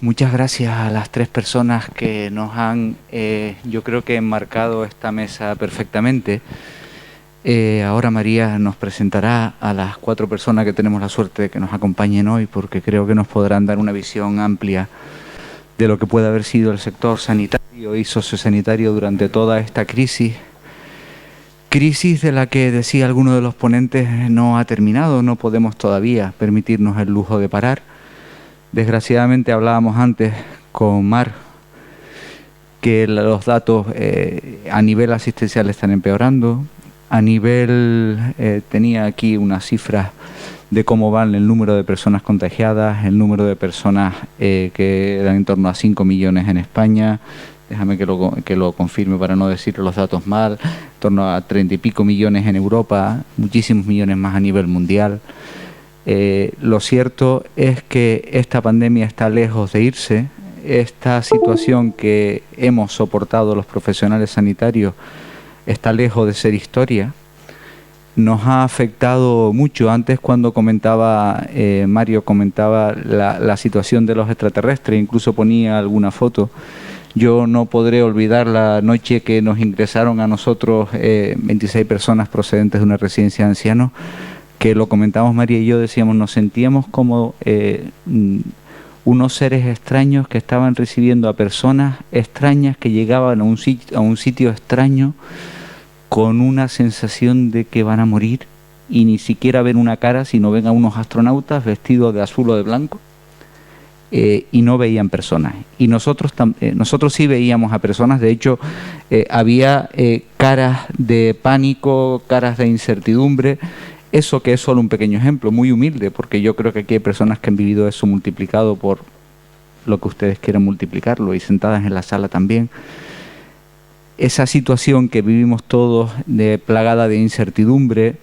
Muchas gracias a las tres personas que nos han, yo creo que enmarcado esta mesa perfectamente. Ahora María nos presentará a las cuatro personas que tenemos la suerte de que nos acompañen hoy, porque creo que nos podrán dar una visión amplia de lo que puede haber sido el sector sanitario y sociosanitario durante toda esta crisis. Crisis de la que, decía alguno de los ponentes, no ha terminado, no podemos todavía permitirnos el lujo de parar. Desgraciadamente hablábamos antes con Mar que los datos a nivel asistencial están empeorando. A nivel, tenía aquí unas cifras de cómo van el número de personas contagiadas, el número de personas que eran en torno a 5 millones en España. Déjame que lo confirme para no decir los datos mal. En torno a 30 y pico millones en Europa, muchísimos millones más a nivel mundial. Lo cierto es que esta pandemia está lejos de irse. Esta situación que hemos soportado los profesionales sanitarios está lejos de ser historia. Nos ha afectado mucho. Antes, cuando comentaba, Mario comentaba la situación de los extraterrestres, incluso ponía alguna foto. Yo no podré olvidar la noche que nos ingresaron a nosotros 26 personas procedentes de una residencia de ancianos, que lo comentamos María y yo, decíamos, nos sentíamos como unos seres extraños que estaban recibiendo a personas extrañas que llegaban a un sitio extraño con una sensación de que van a morir y ni siquiera ven una cara, sino ven a unos astronautas vestidos de azul o de blanco y no veían personas. Y nosotros sí veíamos a personas. De hecho, había caras de pánico, caras de incertidumbre. Eso que es solo un pequeño ejemplo, muy humilde, porque yo creo que aquí hay personas que han vivido eso multiplicado por lo que ustedes quieren multiplicarlo, y sentadas en la sala también. Esa situación que vivimos todos plagada de incertidumbre,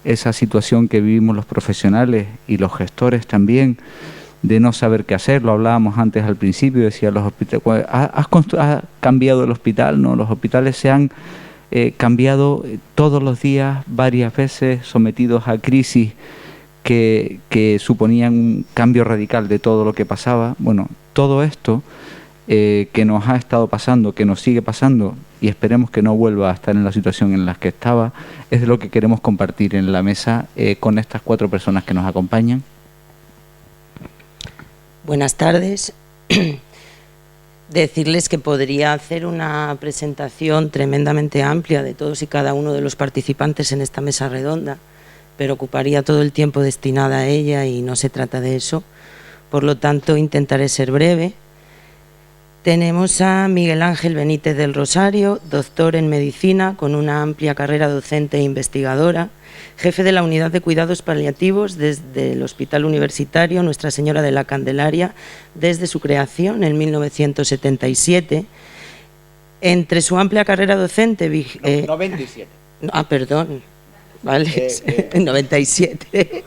esa situación que vivimos los profesionales y los gestores también, de no saber qué hacer. Lo hablábamos antes al principio, decía, los hospitales, ¿has cambiado el hospital? No, los hospitales se han cambiado todos los días, varias veces, sometidos a crisis que suponían un cambio radical de todo lo que pasaba. Bueno, todo esto que nos ha estado pasando, que nos sigue pasando, y esperemos que no vuelva a estar en la situación en la que estaba, es de lo que queremos compartir en la mesa con estas cuatro personas que nos acompañan. Buenas tardes. Decirles que podría hacer una presentación tremendamente amplia de todos y cada uno de los participantes en esta mesa redonda, pero ocuparía todo el tiempo destinado a ella y no se trata de eso. Por lo tanto, intentaré ser breve. Tenemos a Miguel Ángel Benítez del Rosario, doctor en Medicina, con una amplia carrera docente e investigadora, jefe de la Unidad de Cuidados Paliativos desde el Hospital Universitario Nuestra Señora de la Candelaria, desde su creación en 1977. Entre su amplia carrera docente... 97. Perdón. Vale, 97.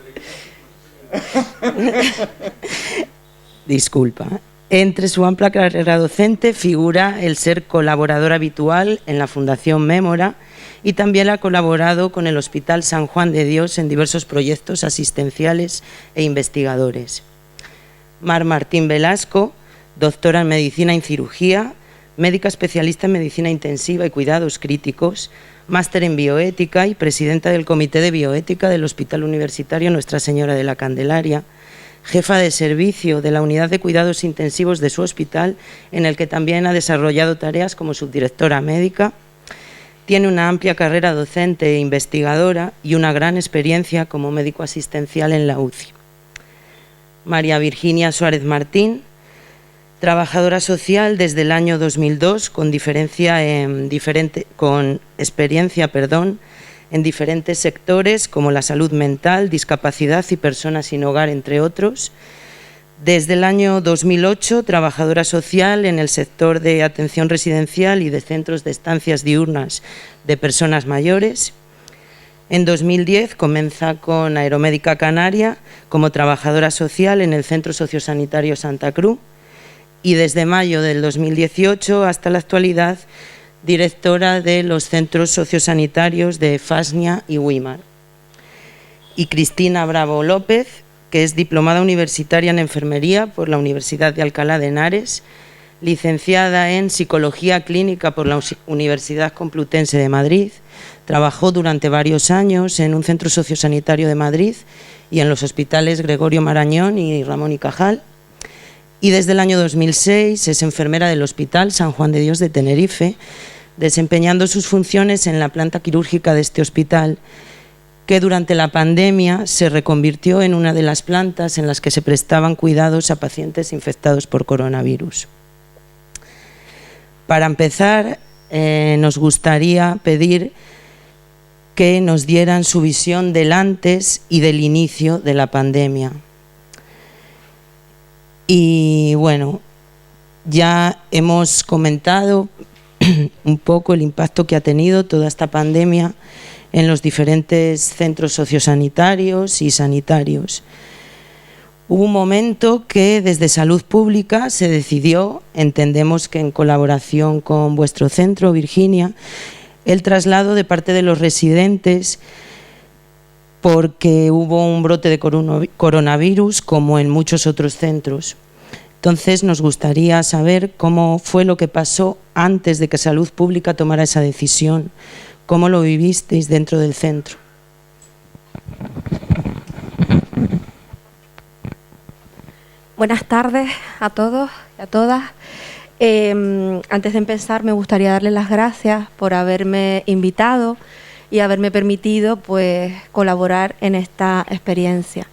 Disculpa. Entre su amplia carrera docente figura el ser colaborador habitual en la Fundación Mémora, y también ha colaborado con el Hospital San Juan de Dios en diversos proyectos asistenciales e investigadores. Mar Martín Velasco, doctora en Medicina y Cirugía, médica especialista en Medicina Intensiva y Cuidados Críticos, máster en Bioética y presidenta del Comité de Bioética del Hospital Universitario Nuestra Señora de la Candelaria, jefa de servicio de la Unidad de Cuidados Intensivos de su hospital, en el que también ha desarrollado tareas como subdirectora médica. Tiene una amplia carrera docente e investigadora y una gran experiencia como médico asistencial en la UCI. María Virginia Suárez Martín, trabajadora social desde el año 2002, con experiencia en diferentes sectores como la salud mental, discapacidad y personas sin hogar, entre otros. Desde el año 2008, trabajadora social en el sector de atención residencial y de centros de estancias diurnas de personas mayores. En 2010 comienza con Aeromédica Canaria como trabajadora social en el Centro Sociosanitario Santa Cruz, y desde mayo del 2018 hasta la actualidad, directora de los centros sociosanitarios de Fasnia y Weimar. Y Cristina Bravo López, que es diplomada universitaria en enfermería por la Universidad de Alcalá de Henares, licenciada en Psicología Clínica por la Universidad Complutense de Madrid. Trabajó durante varios años en un centro sociosanitario de Madrid y en los hospitales Gregorio Marañón y Ramón y Cajal. Y desde el año 2006 es enfermera del Hospital San Juan de Dios de Tenerife, desempeñando sus funciones en la planta quirúrgica de este hospital, que durante la pandemia se reconvirtió en una de las plantas en las que se prestaban cuidados a pacientes infectados por coronavirus. Para empezar, nos gustaría pedir que nos dieran su visión del antes y del inicio de la pandemia. Y bueno, ya hemos comentado un poco el impacto que ha tenido toda esta pandemia en los diferentes centros sociosanitarios y sanitarios. Hubo un momento que desde Salud Pública se decidió, entendemos que en colaboración con vuestro centro, Virginia, el traslado de parte de los residentes porque hubo un brote de coronavirus como en muchos otros centros. Entonces nos gustaría saber cómo fue lo que pasó antes de que Salud Pública tomara esa decisión, cómo lo vivisteis dentro del centro. Buenas tardes a todos y a todas. Antes de empezar me gustaría darles las gracias por haberme invitado y haberme permitido pues colaborar en esta experiencia.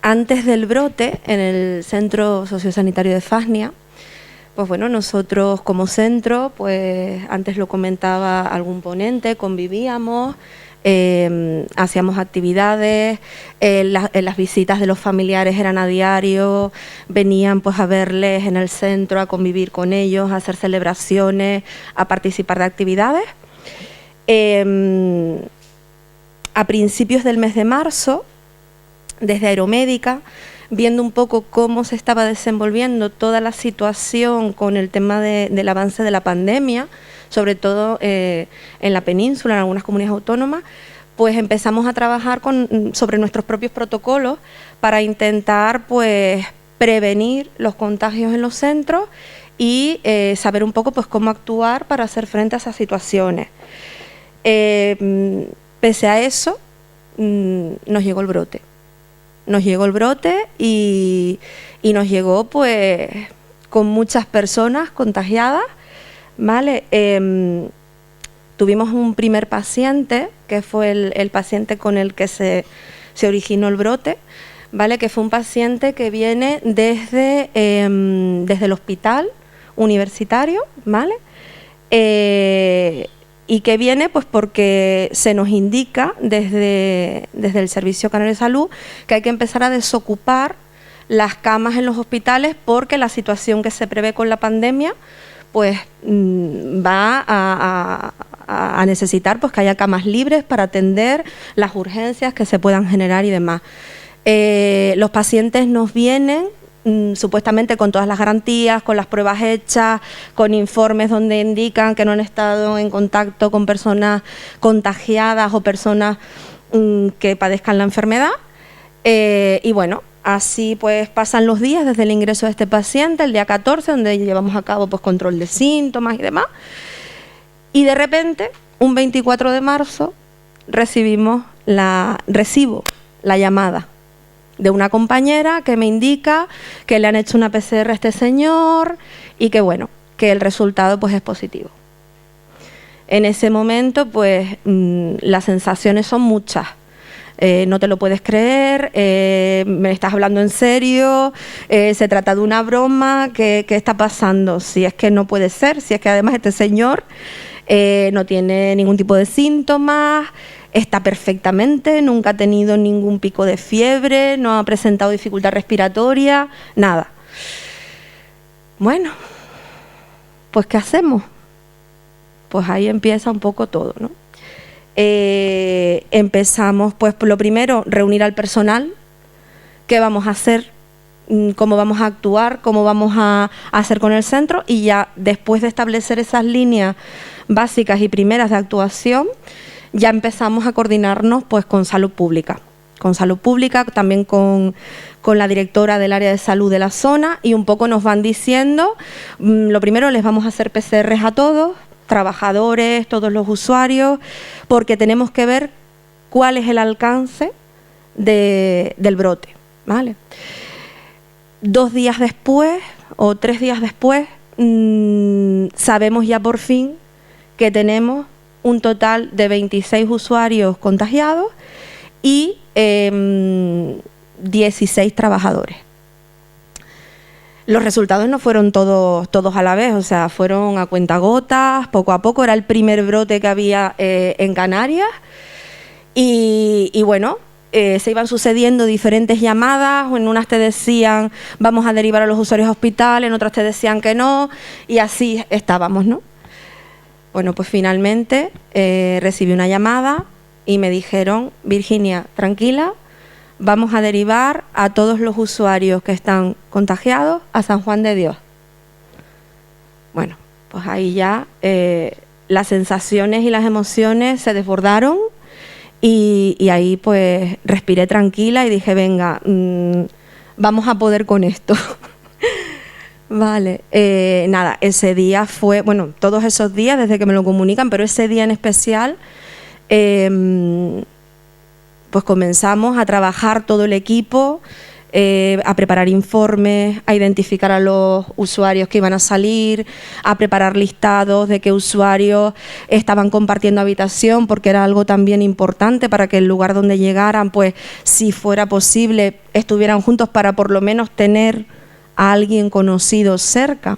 Antes del brote, en el Centro Sociosanitario de Fasnia, pues bueno, nosotros como centro, pues antes lo comentaba algún ponente, convivíamos, hacíamos actividades, las visitas de los familiares eran a diario, venían pues a verles en el centro, a convivir con ellos, a hacer celebraciones, a participar de actividades. A principios del mes de marzo, desde Aeromédica, viendo un poco cómo se estaba desenvolviendo toda la situación con el tema del avance de la pandemia, sobre todo en la península, en algunas comunidades autónomas, pues empezamos a trabajar sobre nuestros propios protocolos para intentar pues prevenir los contagios en los centros y saber un poco pues cómo actuar para hacer frente a esas situaciones. Pese a eso, nos llegó el brote. Nos llegó el brote y nos llegó pues con muchas personas contagiadas, ¿vale? Tuvimos un primer paciente, que fue el paciente con el que se originó el brote, ¿vale? Que fue un paciente que viene desde el hospital universitario, ¿vale? Y que viene pues porque se nos indica desde el Servicio Canario de Salud que hay que empezar a desocupar las camas en los hospitales porque la situación que se prevé con la pandemia pues va a necesitar pues que haya camas libres para atender las urgencias que se puedan generar y demás. Los pacientes nos vienen supuestamente con todas las garantías, con las pruebas hechas, con informes donde indican que no han estado en contacto con personas contagiadas o personas que padezcan la enfermedad. Y bueno, así pues pasan los días desde el ingreso de este paciente, el día 14, donde llevamos a cabo pues control de síntomas y demás. Y de repente, un 24 de marzo, recibo la llamada de una compañera que me indica que le han hecho una PCR a este señor y que bueno, que el resultado pues es positivo. En ese momento pues las sensaciones son muchas. No te lo puedes creer, me estás hablando en serio, se trata de una broma, ¿qué está pasando? Si es que no puede ser, si es que además este señor no tiene ningún tipo de síntomas, está perfectamente, nunca ha tenido ningún pico de fiebre, no ha presentado dificultad respiratoria, nada. Bueno, pues ¿qué hacemos? Pues ahí empieza un poco todo, ¿no? Empezamos, pues lo primero, reunir al personal, qué vamos a hacer, cómo vamos a actuar, cómo vamos a hacer con el centro, y ya después de establecer esas líneas básicas y primeras de actuación, ya empezamos a coordinarnos pues con salud pública. Con salud pública, también con la directora del área de salud de la zona, y un poco nos van diciendo, lo primero, les vamos a hacer PCRs a todos, trabajadores, todos los usuarios, porque tenemos que ver cuál es el alcance del brote, ¿vale? 2 días después o 3 días después sabemos ya por fin que tenemos un total de 26 usuarios contagiados y 16 trabajadores. Los resultados no fueron todos a la vez, o sea, fueron a cuentagotas, poco a poco. Era el primer brote que había en Canarias y bueno, se iban sucediendo diferentes llamadas. En unas te decían vamos a derivar a los usuarios a hospital, en otras te decían que no, y así estábamos, ¿no? Bueno, pues finalmente recibí una llamada y me dijeron, Virginia, tranquila, vamos a derivar a todos los usuarios que están contagiados a San Juan de Dios. Bueno, pues ahí ya las sensaciones y las emociones se desbordaron y ahí pues respiré tranquila y dije, venga, vamos a poder con esto. Vale, nada, ese día fue, bueno, todos esos días desde que me lo comunican, pero ese día en especial, pues comenzamos a trabajar todo el equipo, a preparar informes, a identificar a los usuarios que iban a salir, a preparar listados de qué usuarios estaban compartiendo habitación, porque era algo también importante para que el lugar donde llegaran, pues si fuera posible, estuvieran juntos para por lo menos tener a alguien conocido cerca.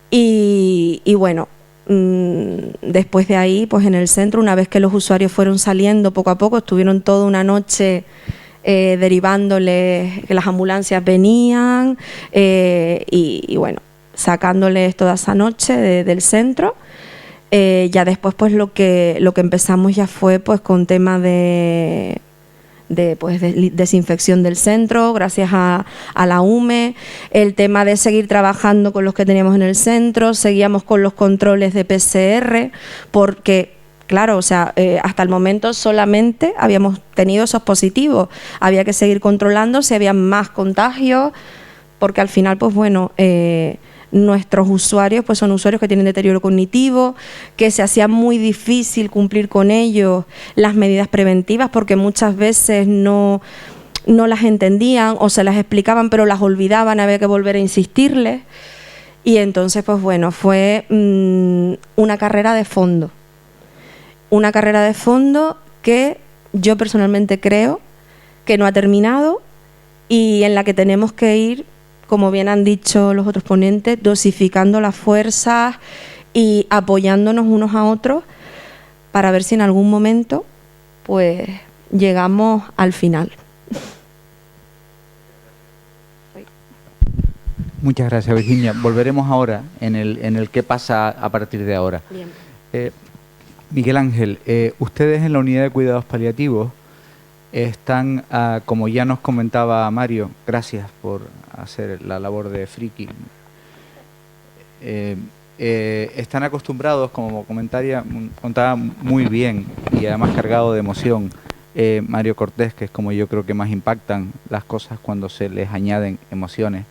Y bueno, después de ahí, pues en el centro, una vez que los usuarios fueron saliendo poco a poco, estuvieron toda una noche derivándoles, que las ambulancias venían y bueno, sacándoles toda esa noche del centro. Ya después pues lo que empezamos ya fue pues con temas de desinfección del centro, gracias a la UME, el tema de seguir trabajando con los que teníamos en el centro, seguíamos con los controles de PCR, porque claro, o sea, hasta el momento solamente habíamos tenido esos positivos, había que seguir controlando si había más contagios, porque al final, pues bueno, nuestros usuarios pues son usuarios que tienen deterioro cognitivo, que se hacía muy difícil cumplir con ellos las medidas preventivas porque muchas veces no las entendían o se las explicaban pero las olvidaban, había que volver a insistirles. Y entonces, pues bueno, fue una carrera de fondo. Una carrera de fondo que yo personalmente creo que no ha terminado y en la que tenemos que ir, como bien han dicho los otros ponentes, dosificando las fuerzas y apoyándonos unos a otros para ver si en algún momento pues llegamos al final. Muchas gracias, Virginia. Volveremos ahora en el qué pasa a partir de ahora. Bien. Miguel Ángel, ustedes en la unidad de cuidados paliativos están, como ya nos comentaba Mario, gracias por hacer la labor de friki, están acostumbrados, como contaba muy bien y además cargado de emoción, Mario Cortés, que es como yo creo que más impactan las cosas cuando se les añaden emociones,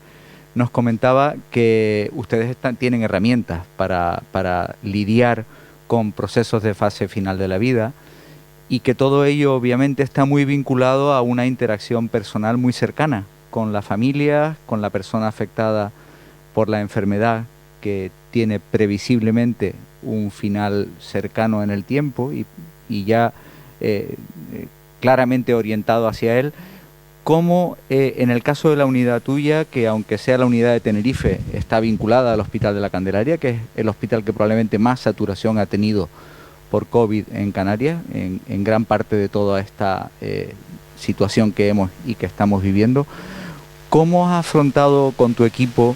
nos comentaba que ustedes tienen herramientas para lidiar con procesos de fase final de la vida y que todo ello obviamente está muy vinculado a una interacción personal muy cercana con la familia, con la persona afectada por la enfermedad que tiene previsiblemente un final cercano en el tiempo y ya claramente orientado hacia él. ¿Cómo en el caso de la unidad tuya, que aunque sea la unidad de Tenerife, está vinculada al Hospital de la Candelaria, que es el hospital que probablemente más saturación ha tenido por COVID en Canarias, en gran parte de toda esta situación que hemos y que estamos viviendo, ¿cómo has afrontado con tu equipo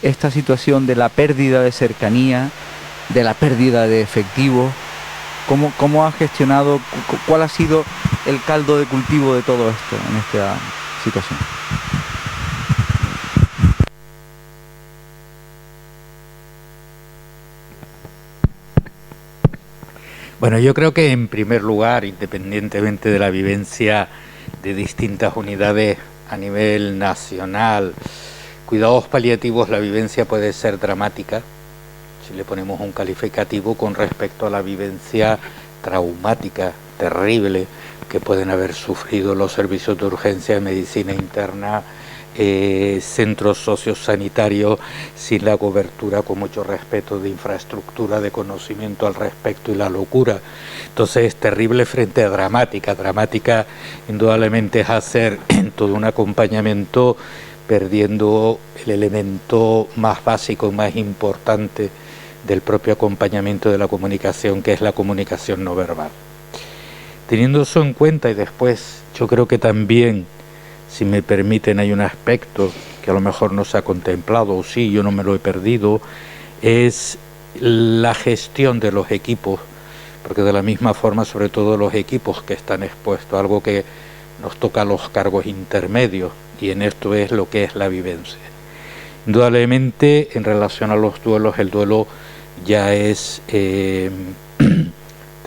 esta situación de la pérdida de cercanía, de la pérdida de efectivo? ¿Cómo has gestionado, cuál ha sido el caldo de cultivo de todo esto en esta situación? Bueno, yo creo que en primer lugar, independientemente de la vivencia de distintas unidades a nivel nacional, cuidados paliativos, la vivencia puede ser dramática, si le ponemos un calificativo con respecto a la vivencia traumática, terrible, que pueden haber sufrido los servicios de urgencia de medicina interna, centros sociosanitarios sin la cobertura, con mucho respeto, de infraestructura, de conocimiento al respecto, y la locura. Entonces es terrible frente a dramática. Dramática indudablemente es hacer en todo un acompañamiento perdiendo el elemento más básico, más importante del propio acompañamiento de la comunicación, que es la comunicación no verbal. Teniendo eso en cuenta, y después yo creo que también, si me permiten, hay un aspecto que a lo mejor no se ha contemplado, o sí, yo no me lo he perdido, es la gestión de los equipos, porque de la misma forma, sobre todo los equipos que están expuestos, algo que nos toca a los cargos intermedios, y en esto es lo que es la vivencia. Indudablemente, en relación a los duelos, el duelo ya es... te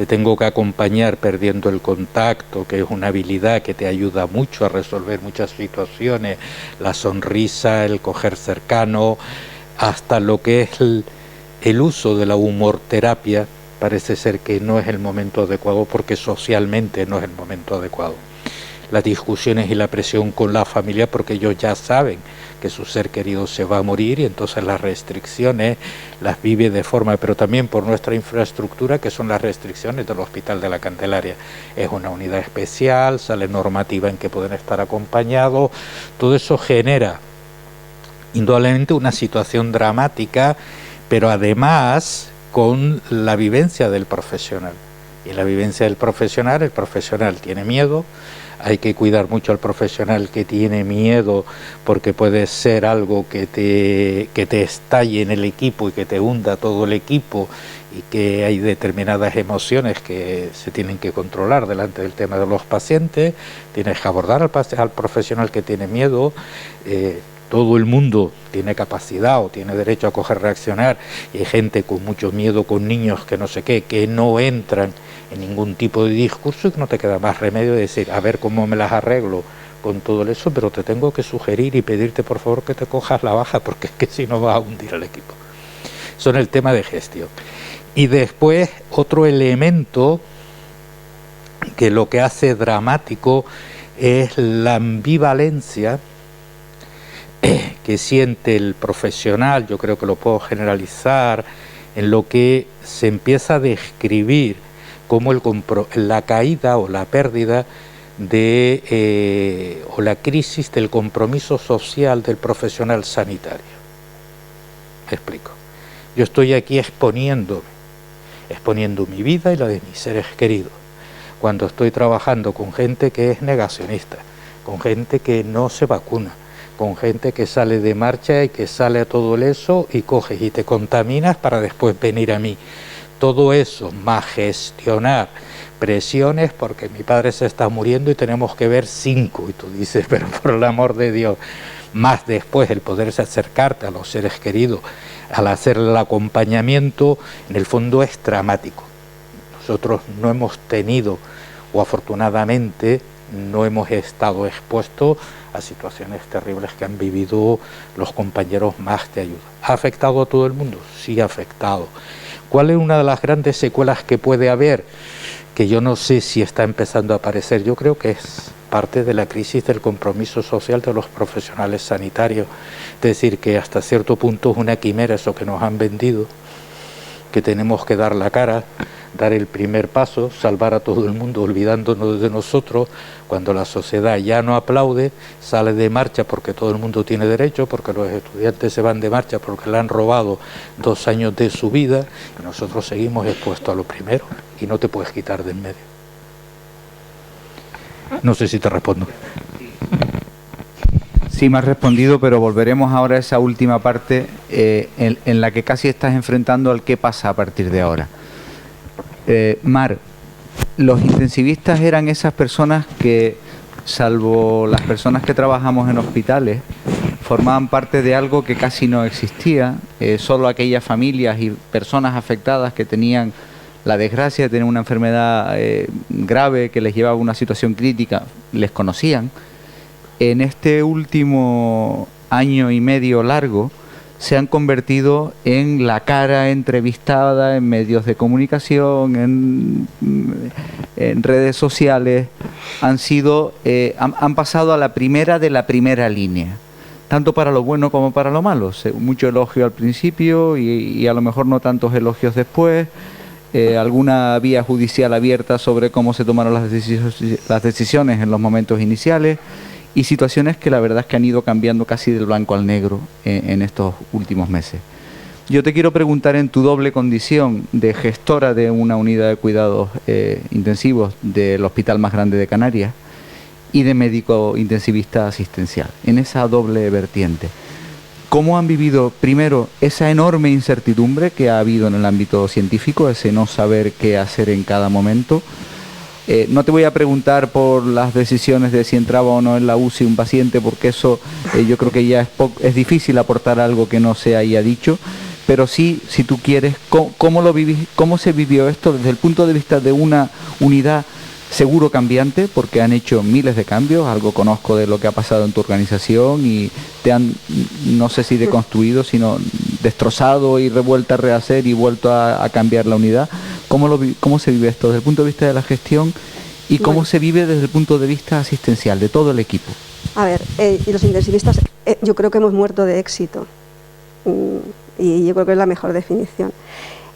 tengo que acompañar perdiendo el contacto, que es una habilidad que te ayuda mucho a resolver muchas situaciones, la sonrisa, el coger cercano, hasta lo que es el uso de la humor terapia. Parece ser que no es el momento adecuado, porque socialmente no es el momento adecuado. Las discusiones y la presión con la familia, porque ellos ya saben que su ser querido se va a morir, y entonces las restricciones las vive de forma, pero también por nuestra infraestructura, que son las restricciones del Hospital de la Candelaria. Es una unidad especial, sale normativa en que pueden estar acompañados, todo eso genera indudablemente una situación dramática, pero además con la vivencia del profesional. Y en la vivencia del profesional, el profesional tiene miedo. Hay que cuidar mucho al profesional que tiene miedo, porque puede ser algo que te estalle en el equipo y que te hunda todo el equipo, y que hay determinadas emociones que se tienen que controlar delante del tema de los pacientes. Tienes que abordar al profesional que tiene miedo. Todo el mundo tiene capacidad o tiene derecho a coger, reaccionar, y hay gente con mucho miedo, con niños que no sé qué, que no entran en ningún tipo de discurso, y que no te queda más remedio de decir, a ver cómo me las arreglo con todo eso, pero te tengo que sugerir y pedirte por favor que te cojas la baja, porque es que si no vas a hundir al equipo. Son el tema de gestión. Y después otro elemento que lo que hace dramático es la ambivalencia que siente el profesional. Yo creo que lo puedo generalizar en lo que se empieza a describir como la caída o la pérdida o la crisis del compromiso social del profesional sanitario. Me explico. Yo estoy aquí exponiendo mi vida y la de mis seres queridos, cuando estoy trabajando con gente que es negacionista, con gente que no se vacuna, con gente que sale de marcha y que sale a todo eso, y coges y te contaminas para después venir a mí. Todo eso, más gestionar presiones, porque mi padre se está muriendo y tenemos que ver 5, y tú dices, pero por el amor de Dios, más después el poderse acercarte a los seres queridos, al hacer el acompañamiento, en el fondo es dramático. Nosotros no hemos tenido, o afortunadamente, no hemos estado expuestos a situaciones terribles que han vivido los compañeros más de ayuda. ¿Ha afectado a todo el mundo? Sí, ha afectado. ¿Cuál es una de las grandes secuelas que puede haber? Que yo no sé si está empezando a aparecer. Yo creo que es parte de la crisis del compromiso social de los profesionales sanitarios. Es decir, que hasta cierto punto es una quimera eso que nos han vendido, que tenemos que dar la cara, dar el primer paso, salvar a todo el mundo olvidándonos de nosotros. Cuando la sociedad ya no aplaude, sale de marcha porque todo el mundo tiene derecho, porque los estudiantes se van de marcha porque le han robado 2 años de su vida, y nosotros seguimos expuestos a lo primero, y no te puedes quitar de en medio. No sé si te respondo. Sí, me has respondido, pero volveremos ahora a esa última parte en la que casi estás enfrentando al qué pasa a partir de ahora. Mar, los intensivistas eran esas personas que, salvo las personas que trabajamos en hospitales, formaban parte de algo que casi no existía. Solo aquellas familias y personas afectadas que tenían la desgracia de tener una enfermedad grave que les llevaba a una situación crítica, les conocían. En este último año y medio largo, se han convertido en la cara entrevistada en medios de comunicación, en redes sociales, han pasado a la primera de la primera línea, tanto para lo bueno como para lo malo. Mucho elogio al principio y a lo mejor no tantos elogios después, alguna vía judicial abierta sobre cómo se tomaron las decisiones en los momentos iniciales, y situaciones que la verdad es que han ido cambiando casi del blanco al negro en estos últimos meses. Yo te quiero preguntar, en tu doble condición de gestora de una unidad de cuidados intensivos del hospital más grande de Canarias y de médico intensivista asistencial, en esa doble vertiente, ¿cómo han vivido primero esa enorme incertidumbre que ha habido en el ámbito científico, ese no saber qué hacer en cada momento? No te voy a preguntar por las decisiones de si entraba o no en la UCI un paciente, porque eso yo creo que ya es difícil aportar algo que no se haya dicho, pero sí, si tú quieres, ¿cómo se vivió esto desde el punto de vista de una unidad seguro cambiante? Porque han hecho miles de cambios, algo conozco de lo que ha pasado en tu organización, y te han, no sé si deconstruido, destrozado y revuelto a rehacer y vuelto a cambiar la unidad. ¿Cómo se vive esto desde el punto de vista de la gestión y cómo se vive desde el punto de vista asistencial de todo el equipo? A ver, y los intensivistas, yo creo que hemos muerto de éxito, y yo creo que es la mejor definición.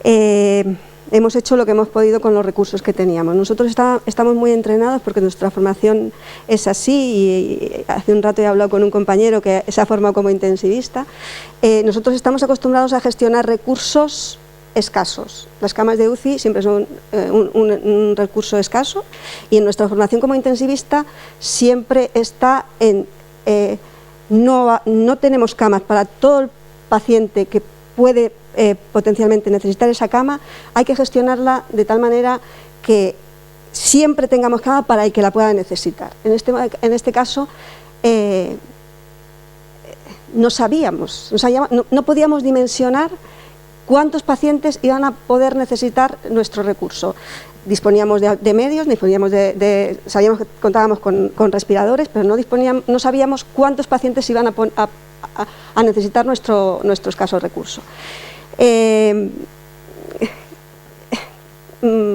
Hemos hecho lo que hemos podido con los recursos que teníamos. Nosotros estamos muy entrenados porque nuestra formación es así, y hace un rato he hablado con un compañero que se ha formado como intensivista. Nosotros estamos acostumbrados a gestionar recursos escasos. Las camas de UCI siempre son un recurso escaso, y en nuestra formación como intensivista siempre está en no tenemos camas para todo el paciente que puede potencialmente necesitar esa cama. Hay que gestionarla de tal manera que siempre tengamos cama para el que la pueda necesitar. En este caso no podíamos dimensionar cuántos pacientes iban a poder necesitar nuestro recurso. Disponíamos de medios, sabíamos que contábamos con respiradores, pero no sabíamos cuántos pacientes iban a necesitar nuestro escaso recurso.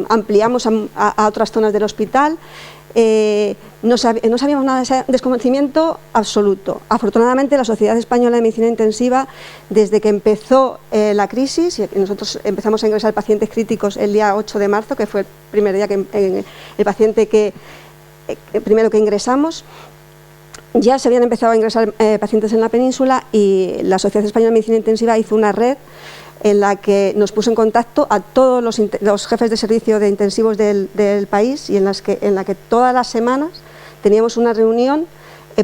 Ampliamos a otras zonas del hospital. No sabíamos nada de ese desconocimiento absoluto. Afortunadamente, la Sociedad Española de Medicina Intensiva, desde que empezó la crisis, y nosotros empezamos a ingresar pacientes críticos el día 8 de marzo, que fue el primer día el paciente primero que ingresamos, ya se habían empezado a ingresar pacientes en la península, y la Sociedad Española de Medicina Intensiva hizo una red en la que nos puso en contacto a todos los jefes de servicio de intensivos del país, y en la que todas las semanas teníamos una reunión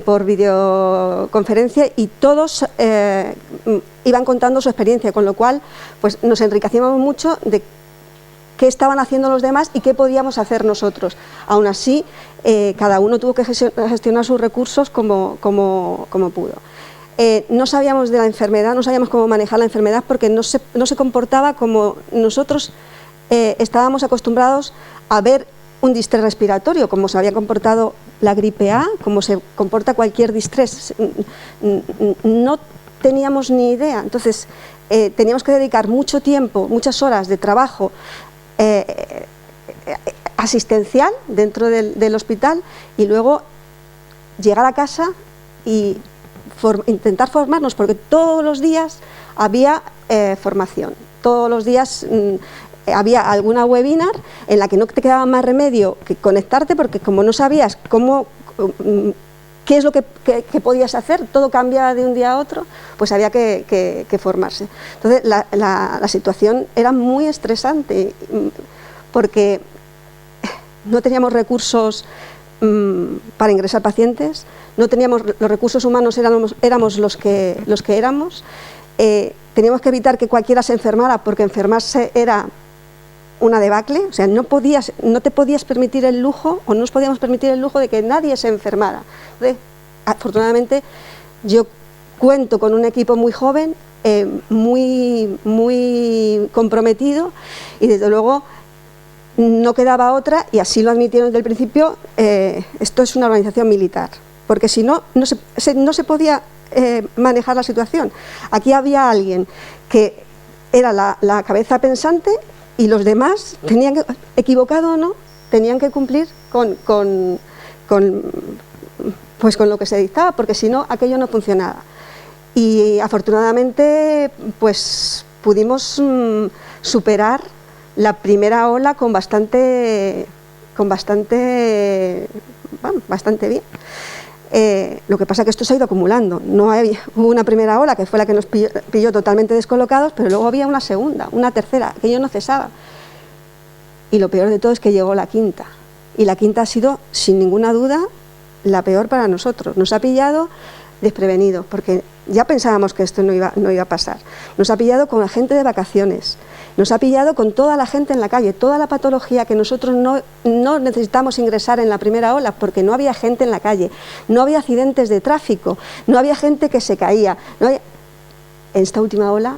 por videoconferencia, y todos iban contando su experiencia, con lo cual pues nos enriquecíamos mucho de qué estaban haciendo los demás y qué podíamos hacer nosotros. Aún así, cada uno tuvo que gestionar sus recursos como pudo. No sabíamos de la enfermedad, no sabíamos cómo manejar la enfermedad, porque no se comportaba como nosotros estábamos acostumbrados a ver un distrés respiratorio, como se había comportado la gripe A, como se comporta cualquier distrés. No teníamos ni idea. Entonces teníamos que dedicar mucho tiempo, muchas horas de trabajo asistencial dentro del hospital, y luego llegar a casa y intentar formarnos, porque todos los días había formación, todos los días había alguna webinar en la que no te quedaba más remedio que conectarte, porque como no sabías qué es lo que podías hacer, todo cambia de un día a otro, pues había que formarse. Entonces la situación era muy estresante, porque no teníamos recursos para ingresar pacientes, no teníamos los recursos humanos, éramos los que éramos. Teníamos que evitar que cualquiera se enfermara, porque enfermarse era una debacle. O sea, no te podías permitir el lujo, o no nos podíamos permitir el lujo de que nadie se enfermara. Entonces, afortunadamente, yo cuento con un equipo muy joven, muy comprometido, y desde luego no quedaba otra, y así lo admitieron desde el principio, esto es una organización militar, porque si no, no se podía manejar la situación. Aquí había alguien que era la cabeza pensante y los demás tenían que, equivocado o no, tenían que cumplir con lo que se dictaba, porque si no, aquello no funcionaba. Y afortunadamente pues pudimos superar la primera ola bastante bien. Lo que pasa es que esto se ha ido acumulando. Hubo una primera ola que fue la que nos pilló totalmente descolocados, pero luego había una segunda, una tercera, que yo no cesaba. Y lo peor de todo es que llegó la quinta. Y la quinta ha sido, sin ninguna duda, la peor para nosotros. Nos ha pillado desprevenidos, porque ya pensábamos que esto no iba a pasar. Nos ha pillado con la gente de vacaciones, nos ha pillado con toda la gente en la calle, toda la patología que nosotros no necesitamos ingresar en la primera ola, porque no había gente en la calle, no había accidentes de tráfico, no había gente que se caía. En esta última ola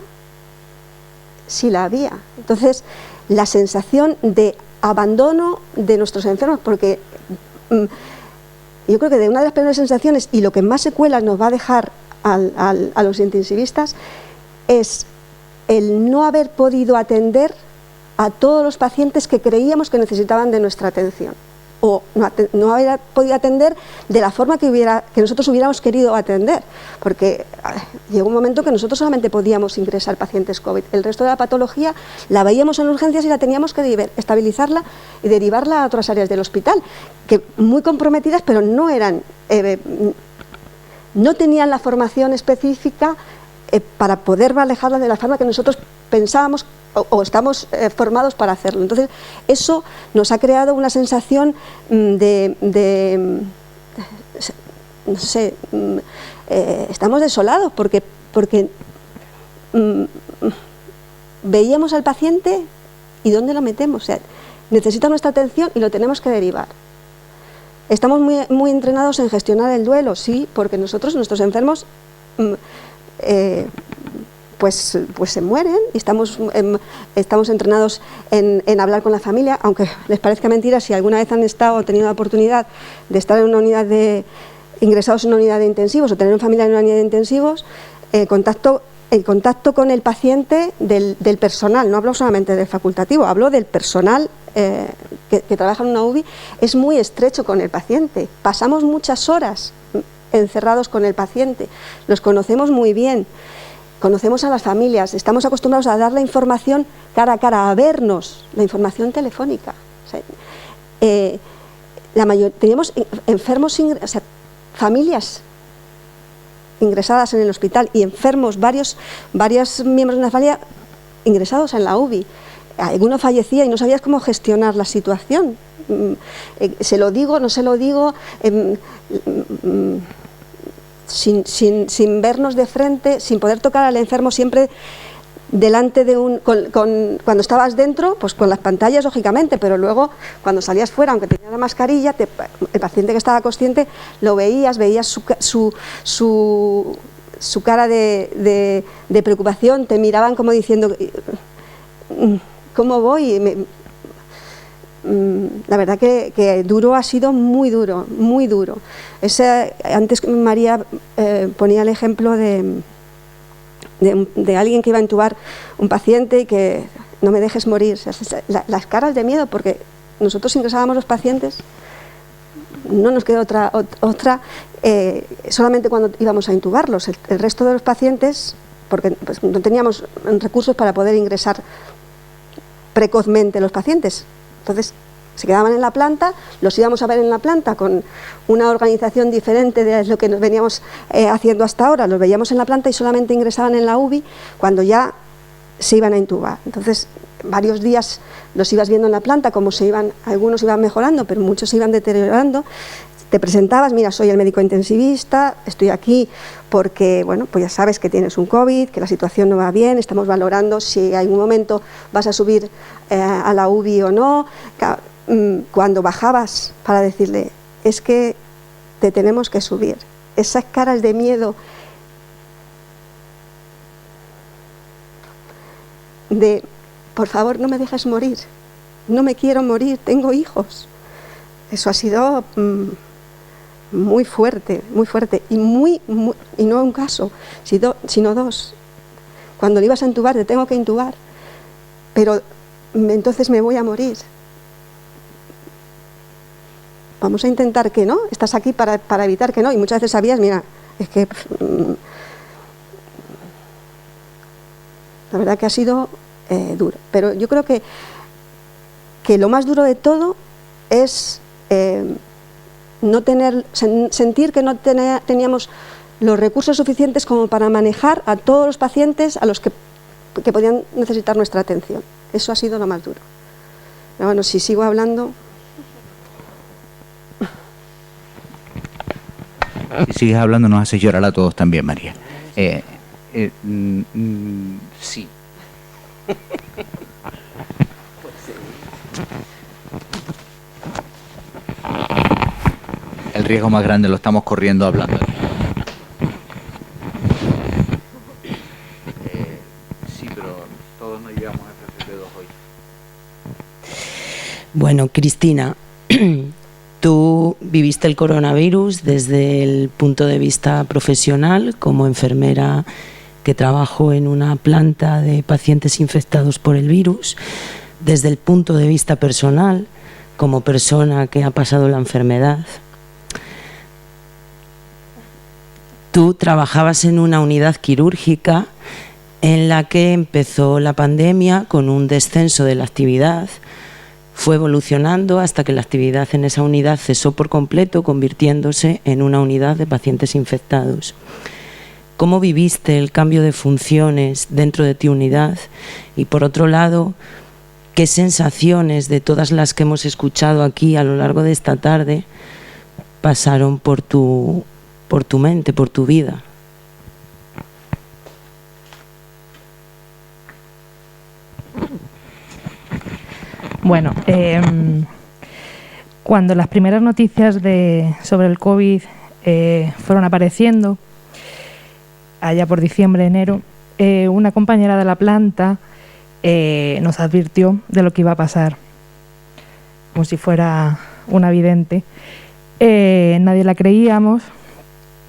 sí la había. Entonces, la sensación de abandono de nuestros enfermos, porque yo creo que de una de las peores sensaciones y lo que más secuelas nos va a dejar a los intensivistas es el no haber podido atender a todos los pacientes que creíamos que necesitaban de nuestra atención, o no haber podido atender de la forma que nosotros hubiéramos querido atender, porque llegó un momento que nosotros solamente podíamos ingresar pacientes COVID, el resto de la patología la veíamos en urgencias y la teníamos que estabilizarla y derivarla a otras áreas del hospital, que muy comprometidas, pero no tenían la formación específica para poder manejarla de la forma que nosotros pensábamos o estamos formados para hacerlo. Entonces, eso nos ha creado una sensación no sé, estamos desolados porque veíamos al paciente y ¿dónde lo metemos? O sea, necesita nuestra atención y lo tenemos que derivar. Estamos muy entrenados en gestionar el duelo, sí, porque nuestros enfermos pues se mueren, y estamos entrenados en hablar con la familia, aunque les parezca mentira. Si alguna vez han estado o tenido la oportunidad de estar en una unidad ingresados en una unidad de intensivos o tener una familia en una unidad de intensivos, el contacto con el paciente del personal, no hablo solamente del facultativo, hablo del personal que trabaja en una UBI, es muy estrecho con el paciente. Pasamos muchas horas encerrados con el paciente, los conocemos muy bien, conocemos a las familias, estamos acostumbrados a dar la información cara a cara, a vernos, la información telefónica. O sea, teníamos enfermos, familias ingresadas en el hospital y enfermos, varios miembros de una familia ingresados en la UBI. Alguno fallecía y no sabías cómo gestionar la situación. Se lo digo, no se lo digo, sin vernos de frente, sin poder tocar al enfermo, siempre delante de cuando estabas dentro, pues con las pantallas, lógicamente, pero luego cuando salías fuera, aunque tenía la mascarilla, el paciente que estaba consciente lo veías su cara de preocupación, te miraban como diciendo, ¿cómo voy? La verdad que duro ha sido muy duro, muy duro. Antes María ponía el ejemplo de alguien que iba a intubar un paciente y que no me dejes morir. O sea, las caras de miedo, porque nosotros ingresábamos los pacientes, no nos quedó otra solamente cuando íbamos a intubarlos. El resto de los pacientes, porque pues, no teníamos recursos para poder ingresar precozmente los pacientes. Entonces se quedaban en la planta, los íbamos a ver en la planta con una organización diferente de lo que nos veníamos haciendo hasta ahora, los veíamos en la planta y solamente ingresaban en la UBI cuando ya se iban a intubar. Entonces varios días los ibas viendo en la planta, como algunos iban mejorando, pero muchos se iban deteriorando. Te presentabas, mira, soy el médico intensivista, estoy aquí porque, bueno, pues ya sabes que tienes un COVID, que la situación no va bien, estamos valorando si en un momento vas a subir a la UBI o no. Cuando bajabas para decirle, es que te tenemos que subir, esas caras de miedo, por favor no me dejes morir, no me quiero morir, tengo hijos. Eso ha sido muy fuerte, y y no un caso, sino dos. Cuando le ibas a intubar, te tengo que intubar, pero entonces me voy a morir. Vamos a intentar que no, estás aquí para evitar que no, y muchas veces sabías, mira, es que la verdad que ha sido duro, pero yo creo que lo más duro de todo es sentir que no teníamos los recursos suficientes como para manejar a todos los pacientes a los que podían necesitar nuestra atención. Eso ha sido lo más duro. Pero bueno, si sigo hablando... Si sigues hablando nos haces llorar a todos también, María. Sí. El riesgo más grande lo estamos corriendo hablando. Sí, pero todos nos llevamos FFP2 hoy. Bueno, Cristina, tú viviste el coronavirus desde el punto de vista profesional, como enfermera que trabajó en una planta de pacientes infectados por el virus, desde el punto de vista personal, como persona que ha pasado la enfermedad. Tú trabajabas en una unidad quirúrgica en la que empezó la pandemia con un descenso de la actividad. Fue evolucionando hasta que la actividad en esa unidad cesó por completo, convirtiéndose en una unidad de pacientes infectados. ¿Cómo viviste el cambio de funciones dentro de tu unidad? Y por otro lado, ¿qué sensaciones de todas las que hemos escuchado aquí a lo largo de esta tarde pasaron por tu mente, por tu vida? Bueno, cuando las primeras noticias sobre el COVID fueron apareciendo, allá por diciembre, enero, una compañera de la planta nos advirtió de lo que iba a pasar, como si fuera una vidente. Nadie la creíamos,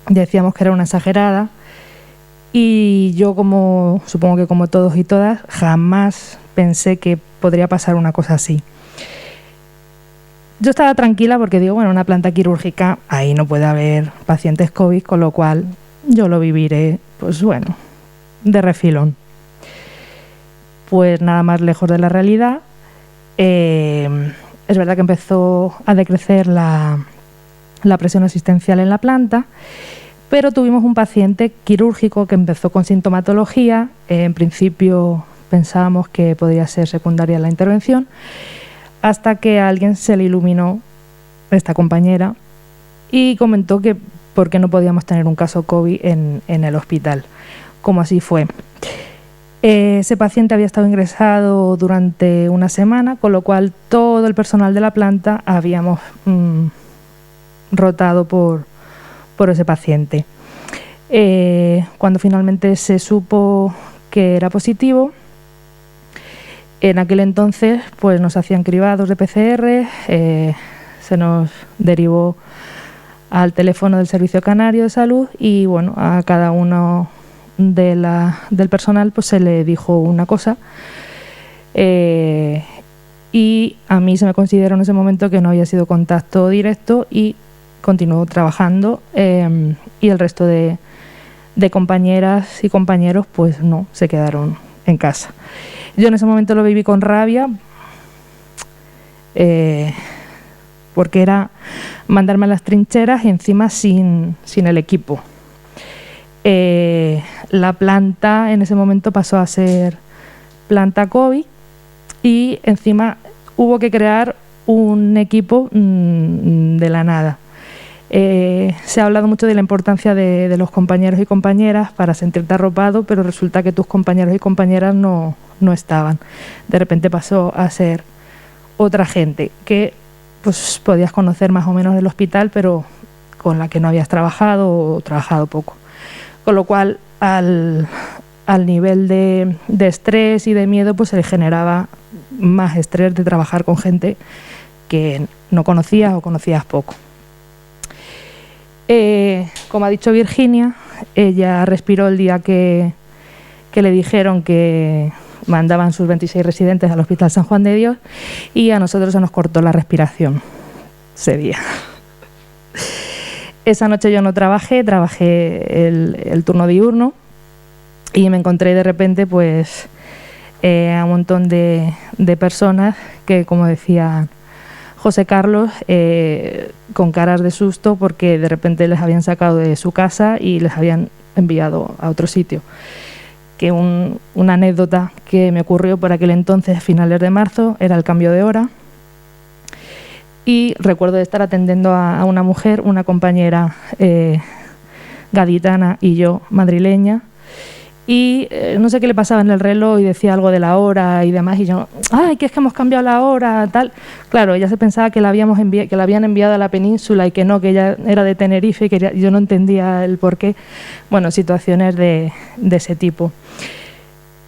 decíamos que era una exagerada, y yo, supongo que como todos y todas, jamás pensé que podría pasar una cosa así. Yo estaba tranquila porque digo, bueno, una planta quirúrgica, ahí no puede haber pacientes COVID, con lo cual yo lo viviré, pues bueno, de refilón. Pues nada más lejos de la realidad. Es verdad que empezó a decrecer la presión asistencial en la planta, pero tuvimos un paciente quirúrgico que empezó con sintomatología. En principio pensábamos que podría ser secundaria la intervención, hasta que a alguien se le iluminó, esta compañera, y comentó que por qué no podíamos tener un caso COVID en el hospital, como así fue. Ese paciente había estado ingresado durante una semana, con lo cual todo el personal de la planta habíamos rotado por ese paciente. Cuando finalmente se supo que era positivo, en aquel entonces pues nos hacían cribados de PCR, se nos derivó al teléfono del Servicio Canario de Salud y bueno, a cada uno del personal pues se le dijo una cosa, y a mí se me consideró en ese momento que no había sido contacto directo y continuó trabajando, y el resto de compañeras y compañeros pues no, se quedaron en casa. Yo en ese momento lo viví con rabia, porque era mandarme a las trincheras y encima sin el equipo. La planta en ese momento pasó a ser planta COVID y encima hubo que crear un equipo de la nada. Se ha hablado mucho de la importancia de los compañeros y compañeras para sentirte arropado, pero resulta que tus compañeros y compañeras no estaban. De repente pasó a ser otra gente que pues podías conocer más o menos del hospital, pero con la que no habías trabajado o trabajado poco. Con lo cual al nivel de estrés y de miedo pues se le generaba más estrés de trabajar con gente que no conocías o conocías poco. Como ha dicho Virginia, ella respiró el día que le dijeron que mandaban sus 26 residentes al Hospital San Juan de Dios, y a nosotros se nos cortó la respiración ese día. Esa noche yo no trabajé el turno diurno, y me encontré de repente pues a un montón de personas que, como decía José Carlos, con caras de susto porque de repente les habían sacado de su casa y les habían enviado a otro sitio. Que una anécdota que me ocurrió por aquel entonces, a finales de marzo, era el cambio de hora, y recuerdo de estar atendiendo a una mujer, una compañera gaditana y yo madrileña, y no sé qué le pasaba en el reloj y decía algo de la hora y demás, y yo, ¡ay, que es que hemos cambiado la hora!, tal. Claro, ella se pensaba que la habían enviado a la península y que no, que ella era de Tenerife, y yo no entendía el porqué. Bueno, situaciones de ese tipo.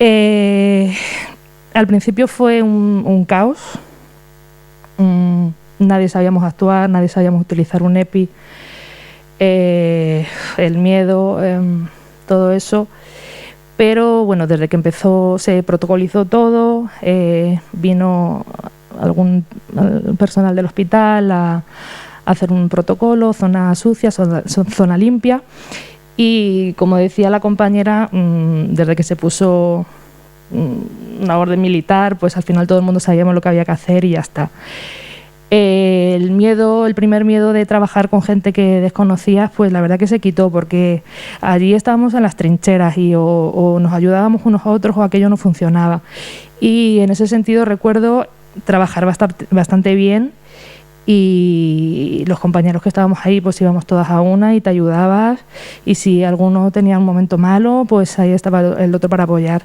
Al principio fue un caos. Nadie sabíamos actuar, nadie sabíamos utilizar un EPI. El miedo, todo eso. Pero bueno, desde que empezó se protocolizó todo, vino algún personal del hospital a hacer un protocolo, zona sucia, zona limpia, y como decía la compañera, desde que se puso una orden militar, pues al final todo el mundo sabíamos lo que había que hacer y ya está. El primer miedo de trabajar con gente que desconocías, pues la verdad que se quitó, porque allí estábamos en las trincheras y o nos ayudábamos unos a otros o aquello no funcionaba. Y en ese sentido recuerdo trabajar bastante bien, y los compañeros que estábamos ahí pues íbamos todas a una y te ayudabas, y si alguno tenía un momento malo, pues ahí estaba el otro para apoyar.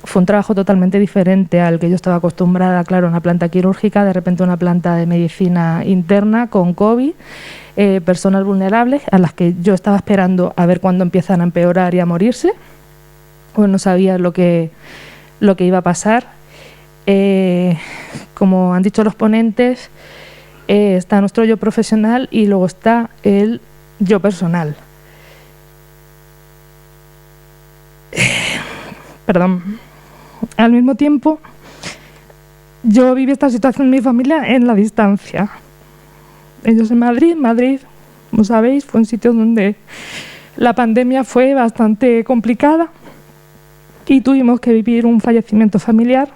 Fue un trabajo totalmente diferente al que yo estaba acostumbrada, claro, una planta quirúrgica, de repente una planta de medicina interna con COVID, personas vulnerables a las que yo estaba esperando a ver cuándo empiezan a empeorar y a morirse, pues no sabía lo que iba a pasar. Como han dicho los ponentes, está nuestro yo profesional y luego está el yo personal. Perdón. Al mismo tiempo, yo viví esta situación en mi familia en la distancia. Ellos en Madrid, como sabéis, fue un sitio donde la pandemia fue bastante complicada y tuvimos que vivir un fallecimiento familiar.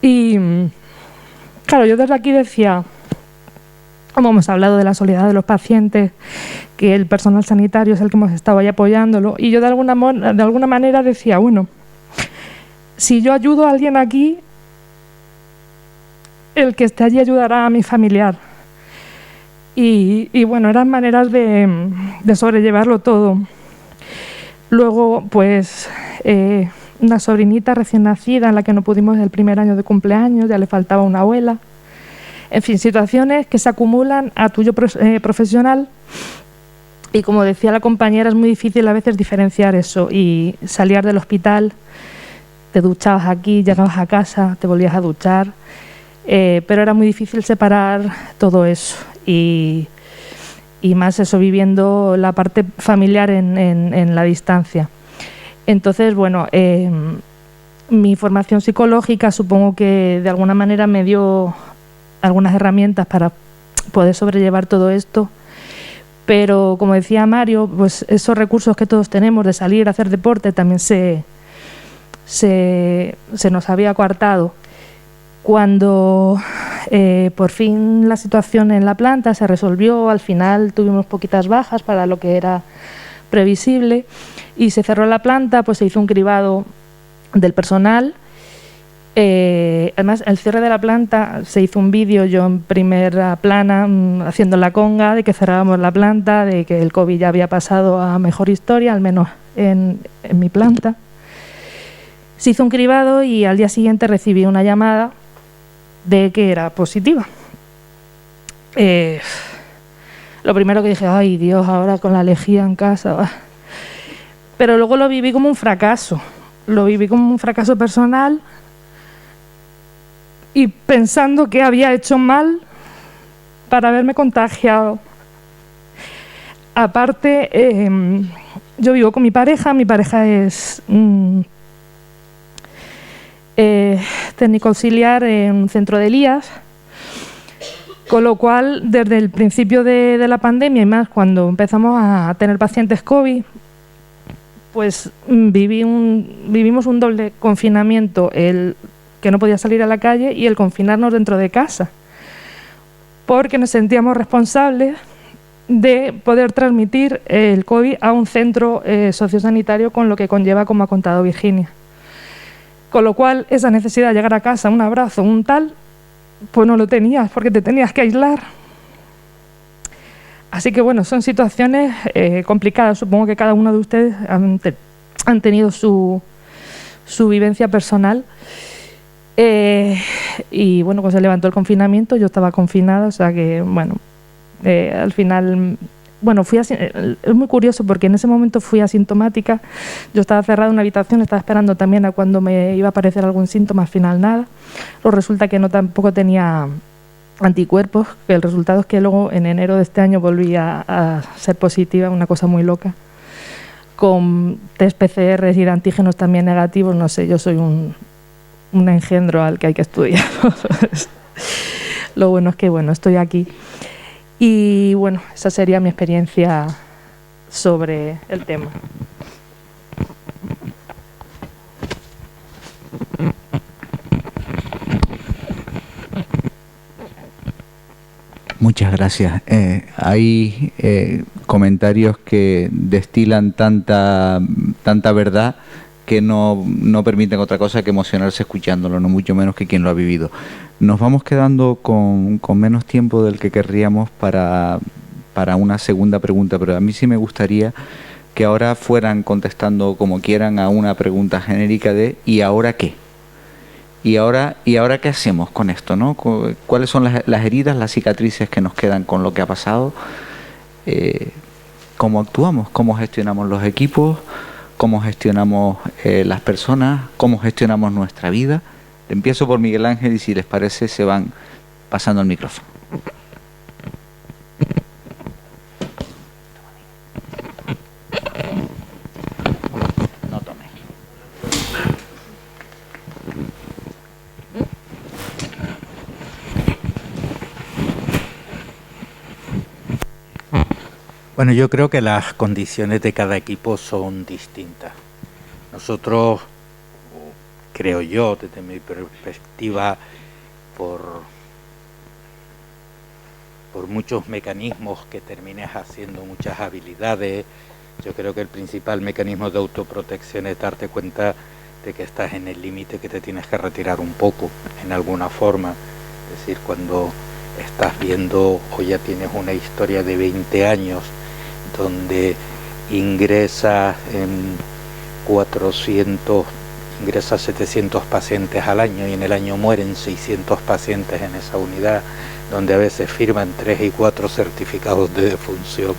Y claro, yo desde aquí decía, como hemos hablado de la soledad de los pacientes, que el personal sanitario es el que hemos estado ahí apoyándolo, y yo de alguna manera decía, bueno, si yo ayudo a alguien aquí, el que esté allí ayudará a mi familiar. Y bueno, eran maneras de sobrellevarlo todo. Luego, pues, una sobrinita recién nacida en la que no pudimos el primer año de cumpleaños, ya le faltaba una abuela. En fin, situaciones que se acumulan a tu yo profesional, y como decía la compañera, es muy difícil a veces diferenciar eso, y salir del hospital, te duchabas aquí, llegabas a casa, te volvías a duchar, pero era muy difícil separar todo eso, y más eso, viviendo la parte familiar en la distancia. Entonces, bueno, mi formación psicológica supongo que de alguna manera me dio algunas herramientas para poder sobrellevar todo esto, pero como decía Mario, pues esos recursos que todos tenemos de salir a hacer deporte también se nos había coartado. Cuando por fin la situación en la planta se resolvió, al final tuvimos poquitas bajas para lo que era previsible y se cerró la planta, pues se hizo un cribado del personal. Además, el cierre de la planta se hizo un vídeo, yo en primera plana haciendo la conga de que cerrábamos la planta, de que el COVID ya había pasado a mejor historia, al menos en mi planta. Se hizo un cribado y al día siguiente recibí una llamada de que era positiva. Lo primero que dije, ay Dios, ahora con la lejía en casa. pero luego lo viví como un fracaso. Lo viví como un fracaso personal y pensando que había hecho mal para haberme contagiado. Aparte, yo vivo con mi pareja es técnico auxiliar en un centro de Elías, con lo cual desde el principio de la pandemia y más cuando empezamos a tener pacientes COVID, pues vivimos un doble confinamiento, el que no podía salir a la calle y el confinarnos dentro de casa, porque nos sentíamos responsables de poder transmitir el COVID a un centro sociosanitario, con lo que conlleva, como ha contado Virginia. Con lo cual, esa necesidad de llegar a casa, un abrazo, un tal, pues no lo tenías, porque te tenías que aislar. Así que bueno, son situaciones complicadas. Supongo que cada uno de ustedes han tenido su vivencia personal. Y bueno, cuando se levantó el confinamiento, yo estaba confinada, o sea que bueno, al final, bueno, es muy curioso porque en ese momento fui asintomática. Yo estaba cerrada en una habitación, estaba esperando también a cuando me iba a aparecer algún síntoma, al final nada. Luego resulta que tampoco tenía anticuerpos, que el resultado es que luego en enero de este año volví a ser positiva, una cosa muy loca, con test PCR y de antígenos también negativos. No sé, yo soy un engendro al que hay que estudiar. Lo bueno es que bueno, estoy aquí. Y bueno, esa sería mi experiencia sobre el tema. Muchas gracias. Hay comentarios que destilan tanta verdad que no permiten otra cosa que emocionarse escuchándolo, no mucho menos que quien lo ha vivido. Nos vamos quedando con menos tiempo del que querríamos para una segunda pregunta, pero a mí sí me gustaría que ahora fueran contestando como quieran a una pregunta genérica de ¿y ahora qué? ¿Y ahora qué hacemos con esto, ¿no? ¿Cuáles son las heridas, las cicatrices que nos quedan con lo que ha pasado? ¿Cómo actuamos? ¿Cómo gestionamos los equipos? ¿Cómo gestionamos las personas? ¿Cómo gestionamos nuestra vida? Empiezo por Miguel Ángel y si les parece se van pasando el micrófono. No tome. Bueno, yo creo que las condiciones de cada equipo son distintas. Nosotros, creo yo, desde mi perspectiva, por muchos mecanismos que termines haciendo, muchas habilidades, yo creo que el principal mecanismo de autoprotección es darte cuenta de que estás en el límite, que te tienes que retirar un poco, en alguna forma. Es decir, cuando estás viendo o ya tienes una historia de 20 años donde ingresas en 700 pacientes al año y en el año mueren 600 pacientes en esa unidad, donde a veces firman 3 y 4 certificados de defunción,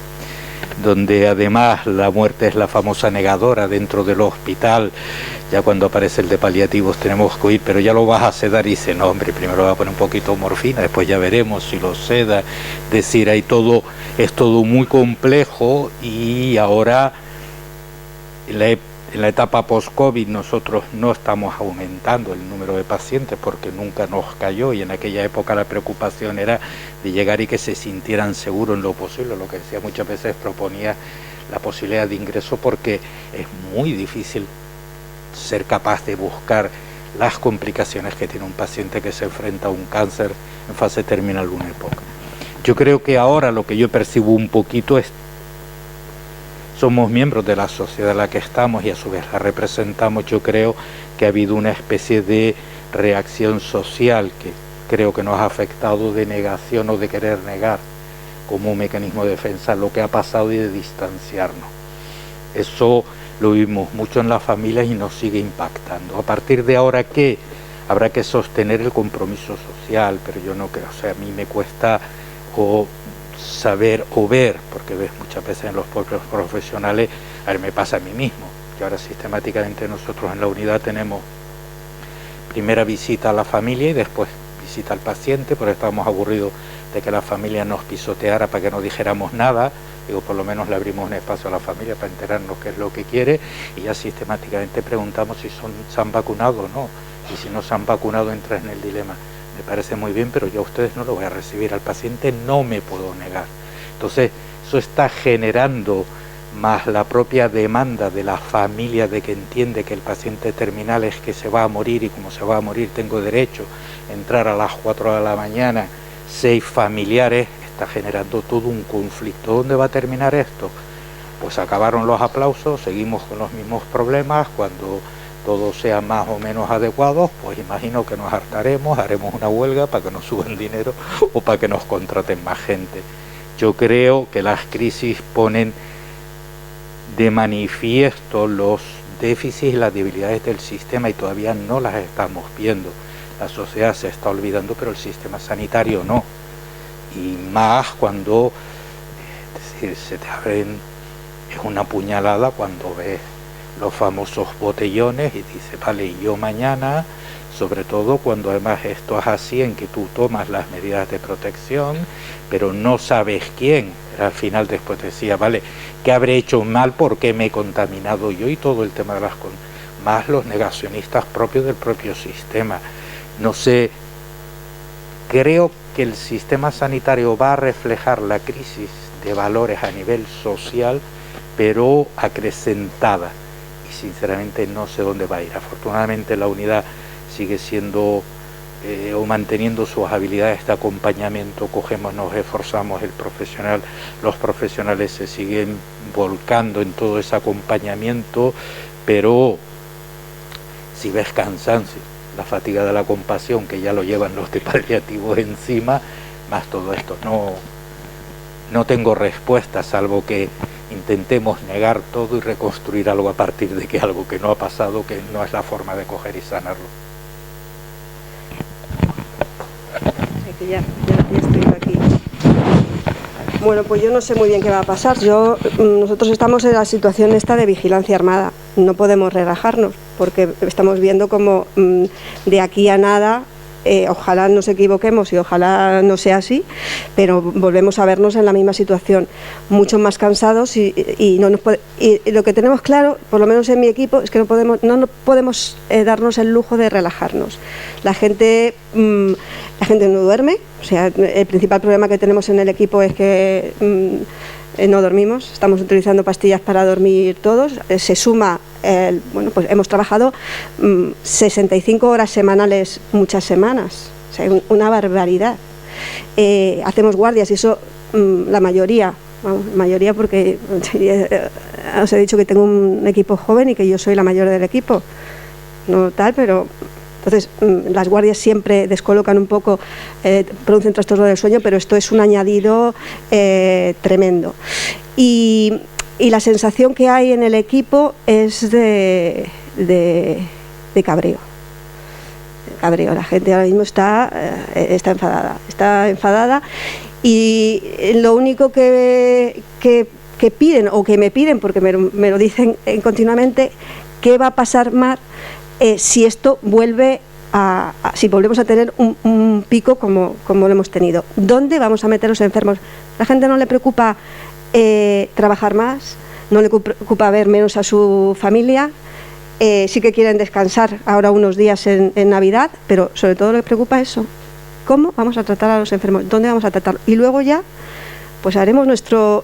donde además la muerte es la famosa negadora dentro del hospital. Ya cuando aparece el de paliativos tenemos que oír, pero ya lo vas a sedar, y dice, no hombre, primero va a poner un poquito de morfina, después ya veremos si lo seda. Es decir, es todo muy complejo, y ahora en la etapa post-COVID nosotros no estamos aumentando el número de pacientes porque nunca nos cayó, y en aquella época la preocupación era de llegar y que se sintieran seguros en lo posible. Lo que decía, muchas veces proponía la posibilidad de ingreso porque es muy difícil ser capaz de buscar las complicaciones que tiene un paciente que se enfrenta a un cáncer en fase terminal una época. Yo creo que ahora lo que yo percibo un poquito es: somos miembros de la sociedad en la que estamos y a su vez la representamos. Yo creo que ha habido una especie de reacción social que creo que nos ha afectado, de negación o de querer negar como un mecanismo de defensa lo que ha pasado y de distanciarnos. Eso lo vimos mucho en las familias y nos sigue impactando. A partir de ahora, ¿qué? Habrá que sostener el compromiso social, pero yo no creo, o sea, a mí me cuesta saber o ver, porque ves muchas veces en los propios profesionales A ver, me pasa a mí mismo, que ahora sistemáticamente nosotros en la unidad tenemos primera visita a la familia y después visita al paciente, porque estábamos aburridos de que la familia nos pisoteara para que no dijéramos nada. Digo, por lo menos le abrimos un espacio a la familia para enterarnos qué es lo que quiere, y ya sistemáticamente preguntamos si se han vacunado o no, y si no se han vacunado entras en el dilema. Me parece muy bien, pero yo a ustedes no lo voy a recibir, al paciente no me puedo negar. Entonces, eso está generando, más la propia demanda de la familia de que entiende que el paciente terminal es que se va a morir, y como se va a morir tengo derecho a entrar a las 4 de la mañana, 6 familiares, está generando todo un conflicto. ¿Dónde va a terminar esto? Pues acabaron los aplausos, seguimos con los mismos problemas. Cuando todo sea más o menos adecuado, pues imagino que nos hartaremos, haremos una huelga para que nos suban dinero o para que nos contraten más gente. Yo creo que las crisis ponen de manifiesto los déficits y las debilidades del sistema, y todavía no las estamos viendo. La sociedad se está olvidando, pero el sistema sanitario no. Y más cuando, es decir, se te abren, es una puñalada cuando ves los famosos botellones y dices, vale, y yo mañana, sobre todo cuando además esto es así, en que tú tomas las medidas de protección, pero no sabes quién. Al final después decía, vale, ¿qué habré hecho mal? ¿Por qué me he contaminado yo? Y todo el tema de las más los negacionistas propios del propio sistema. No sé, creo que el sistema sanitario va a reflejar la crisis de valores a nivel social, pero acrecentada, y sinceramente no sé dónde va a ir. Afortunadamente la unidad sigue siendo o manteniendo sus habilidades de acompañamiento, nos esforzamos, los profesionales se siguen volcando en todo ese acompañamiento, pero si ves cansancio, la fatiga de la compasión, que ya lo llevan los de paliativos encima, más todo esto, no tengo respuesta, salvo que intentemos negar todo y reconstruir algo a partir de que algo que no ha pasado, que no es la forma de coger y sanarlo. Ya estoy aquí. Bueno, pues yo no sé muy bien qué va a pasar. Nosotros estamos en la situación esta de vigilancia armada. No podemos relajarnos porque estamos viendo como de aquí a nada, ojalá nos equivoquemos y ojalá no sea así, pero volvemos a vernos en la misma situación, mucho más cansados y lo que tenemos claro, por lo menos en mi equipo, es que no podemos darnos el lujo de relajarnos. La gente no duerme, o sea, el principal problema que tenemos en el equipo es que no dormimos, estamos utilizando pastillas para dormir todos, se suma, pues hemos trabajado 65 horas semanales muchas semanas, o sea, una barbaridad. Hacemos guardias y eso la mayoría porque os he dicho que tengo un equipo joven y que yo soy la mayor del equipo, no tal, pero... Entonces, las guardias siempre descolocan un poco, producen trastorno del sueño, pero esto es un añadido tremendo. Y la sensación que hay en el equipo es de cabreo. Cabreo. La gente ahora mismo está enfadada. Y lo único que piden, o que me piden, porque me lo dicen continuamente, ¿qué va a pasar más si esto vuelve si volvemos a tener un pico como lo hemos tenido? ¿Dónde vamos a meter los enfermos? La gente no le preocupa trabajar más, no le preocupa ver menos a su familia, sí que quieren descansar ahora unos días en Navidad, pero sobre todo le preocupa eso. ¿Cómo vamos a tratar a los enfermos? ¿Dónde vamos a tratar? Y luego ya pues haremos nuestro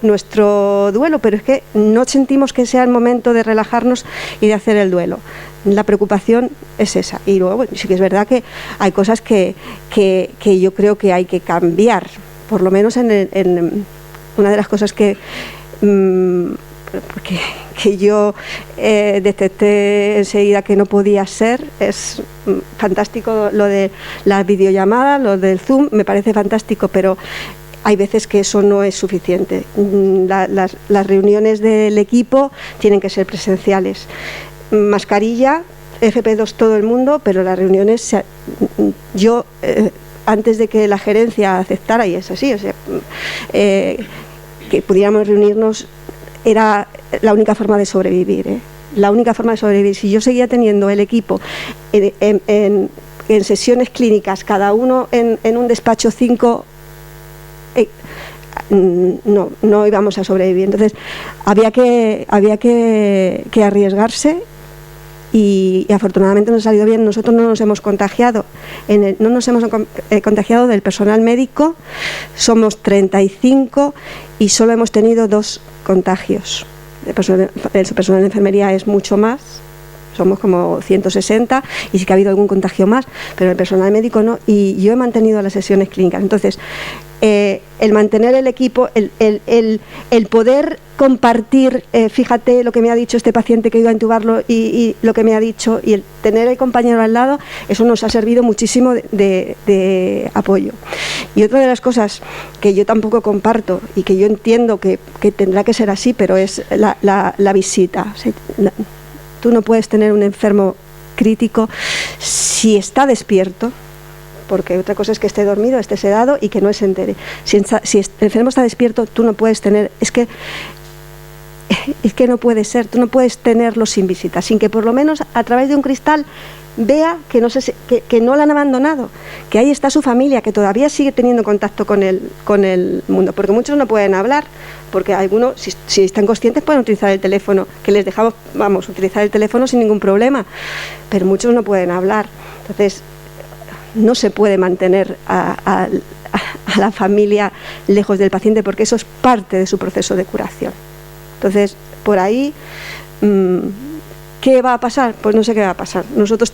duelo, pero es que no sentimos que sea el momento de relajarnos y de hacer el duelo. La preocupación es esa. Y luego, bueno, sí que es verdad que hay cosas que yo creo que hay que cambiar, por lo menos en una de las cosas que yo detecté enseguida que no podía ser. Es fantástico lo de las videollamadas, lo del Zoom, me parece fantástico, pero hay veces que eso no es suficiente. Las reuniones del equipo tienen que ser presenciales. Mascarilla, FP2 todo el mundo, pero las reuniones, yo antes de que la gerencia aceptara, y es así, o sea, que pudiéramos reunirnos era la única forma de sobrevivir, ¿eh? La única forma de sobrevivir. Si yo seguía teniendo el equipo en sesiones clínicas, cada uno en un despacho 5, no íbamos a sobrevivir. Entonces había que arriesgarse y afortunadamente nos ha salido bien. Nosotros no nos hemos contagiado, contagiado del personal médico, somos 35 y solo hemos tenido 2 contagios. El personal de enfermería es mucho más, somos como 160 y sí que ha habido algún contagio más, pero el personal médico no, y yo he mantenido las sesiones clínicas. Entonces, el mantener el equipo, el poder compartir, fíjate lo que me ha dicho este paciente que iba a intubarlo y lo que me ha dicho, y el tener el compañero al lado, eso nos ha servido muchísimo de apoyo. Y otra de las cosas que yo tampoco comparto y que yo entiendo que tendrá que ser así, pero es la visita. Tú no puedes tener un enfermo crítico si está despierto, porque otra cosa es que esté dormido, esté sedado y que no se entere. Si el enfermo está despierto, tú no puedes tener, es que no puede ser, tú no puedes tenerlo sin visita, sin que por lo menos a través de un cristal vea que no la han abandonado, que ahí está su familia, que todavía sigue teniendo contacto con el mundo, porque muchos no pueden hablar, porque algunos, si están conscientes, pueden utilizar el teléfono, que les dejamos, utilizar el teléfono sin ningún problema, pero muchos no pueden hablar. Entonces, no se puede mantener a la familia lejos del paciente, porque eso es parte de su proceso de curación. Entonces, por ahí, ¿qué va a pasar? Pues no sé qué va a pasar. Nosotros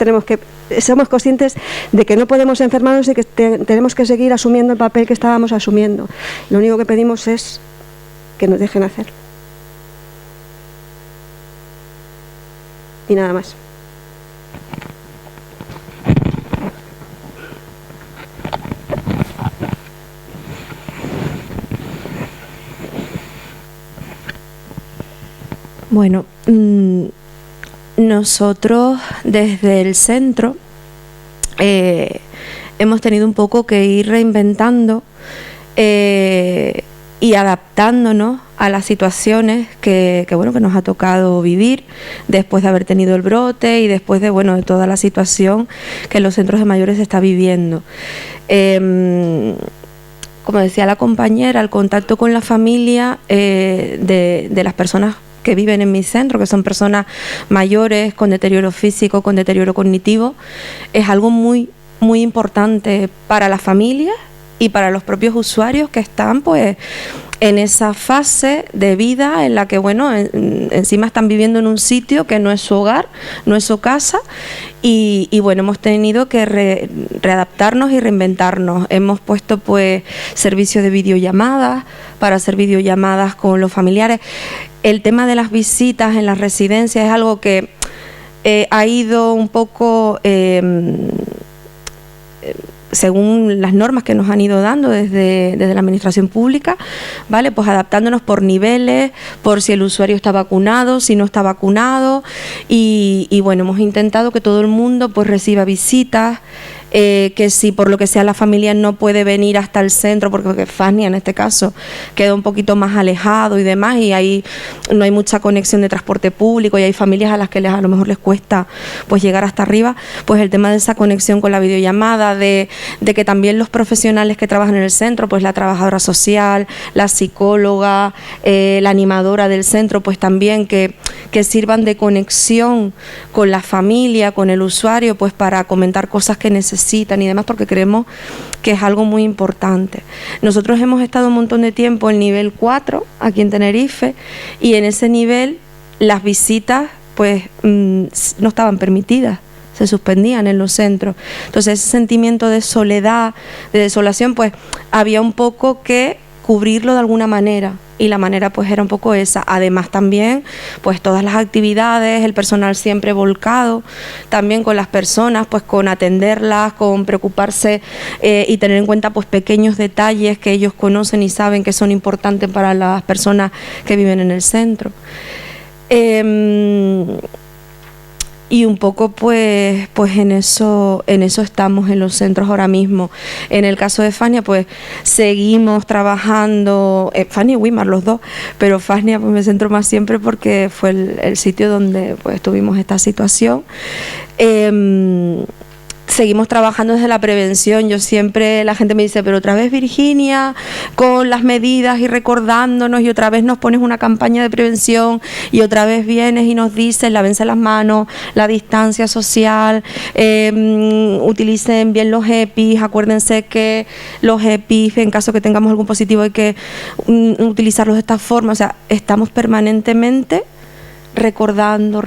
somos conscientes de que no podemos enfermarnos y que tenemos que seguir asumiendo el papel que estábamos asumiendo. Lo único que pedimos es que nos dejen hacerlo. Y nada más. Bueno, nosotros desde el centro hemos tenido un poco que ir reinventando y adaptándonos a las situaciones que nos ha tocado vivir después de haber tenido el brote y después de toda la situación que en los centros de mayores se está viviendo. Como decía la compañera, el contacto con la familia de las personas que viven en mi centro, que son personas mayores con deterioro físico, con deterioro cognitivo, es algo muy, muy importante para la familia y para los propios usuarios que están en esa fase de vida en la que encima están viviendo en un sitio que no es su hogar, no es su casa, y hemos tenido que readaptarnos y reinventarnos. Hemos puesto servicios de videollamadas para hacer videollamadas con los familiares. El tema de las visitas en las residencias es algo que ha ido un poco según las normas que nos han ido dando desde la administración pública, ¿vale? Pues adaptándonos por niveles, por si el usuario está vacunado, si no está vacunado, y hemos intentado que todo el mundo reciba visitas, que si por lo que sea la familia no puede venir hasta el centro, porque Fania en este caso queda un poquito más alejado y demás, y ahí no hay mucha conexión de transporte público y hay familias a las que a lo mejor les cuesta llegar hasta arriba, pues el tema de esa conexión con la videollamada, de que también los profesionales que trabajan en el centro, la trabajadora social, la psicóloga, la animadora del centro, también que sirvan de conexión con la familia, con el usuario, para comentar cosas que necesitan y demás, porque creemos que es algo muy importante. Nosotros hemos estado un montón de tiempo en nivel 4 aquí en Tenerife, y en ese nivel las visitas no estaban permitidas, se suspendían en los centros. Entonces ese sentimiento de soledad, de desolación, había un poco que cubrirlo de alguna manera, y la manera era un poco esa. Además también todas las actividades, el personal siempre volcado también con las personas, con atenderlas, con preocuparse y tener en cuenta pequeños detalles que ellos conocen y saben que son importantes para las personas que viven en el centro. y un poco pues en eso estamos en los centros ahora mismo. En el caso de Fania, pues seguimos trabajando, Fania y Wimar los dos, pero Fania pues me centro más siempre porque fue el sitio donde pues tuvimos esta situación. Seguimos trabajando desde la prevención. Yo siempre, la gente me dice, pero otra vez Virginia, con las medidas y recordándonos, y otra vez nos pones una campaña de prevención, y otra vez vienes y nos dices, lávense las manos, la distancia social, utilicen bien los EPIs, acuérdense que los EPIs, en caso que tengamos algún positivo, hay que utilizarlos de esta forma. O sea, estamos permanentemente recordando,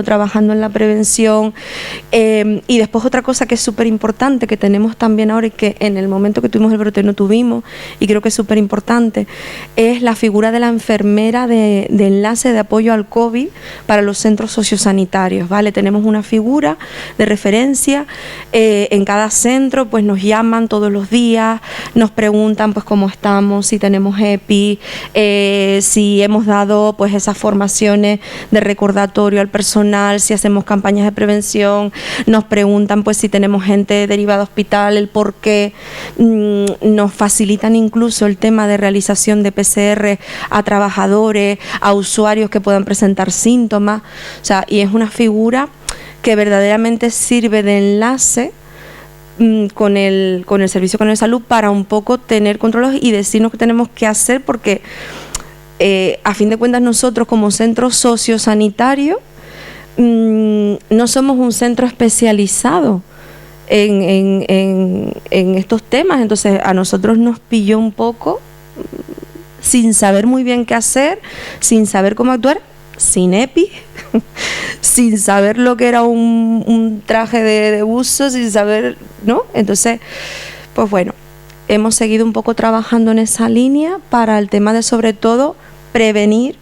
trabajando en la prevención. Y después otra cosa que es súper importante, que tenemos también ahora y que en el momento que tuvimos el brote no tuvimos, y creo que es súper importante, es la figura de la enfermera de enlace de apoyo al COVID para los centros sociosanitarios, ¿vale? Tenemos una figura de referencia en cada centro, pues nos llaman todos los días, nos preguntan pues cómo estamos, si tenemos EPI, si hemos dado pues esas formaciones de recordatorio al personal, si hacemos campañas de prevención, nos preguntan pues si tenemos gente derivada a hospital, el por qué, nos facilitan incluso el tema de realización de PCR a trabajadores, a usuarios que puedan presentar síntomas. O sea, y es una figura que verdaderamente sirve de enlace con el Servicio Canario de Salud para un poco tener controles y decirnos qué tenemos que hacer, porque a fin de cuentas nosotros como centro sociosanitario no somos un centro especializado en estos temas. Entonces a nosotros nos pilló un poco sin saber muy bien qué hacer, sin saber cómo actuar, sin EPI, sin saber lo que era un traje de buzo, sin saber, ¿no? Entonces, pues bueno, hemos seguido un poco trabajando en esa línea para el tema de, sobre todo, prevenir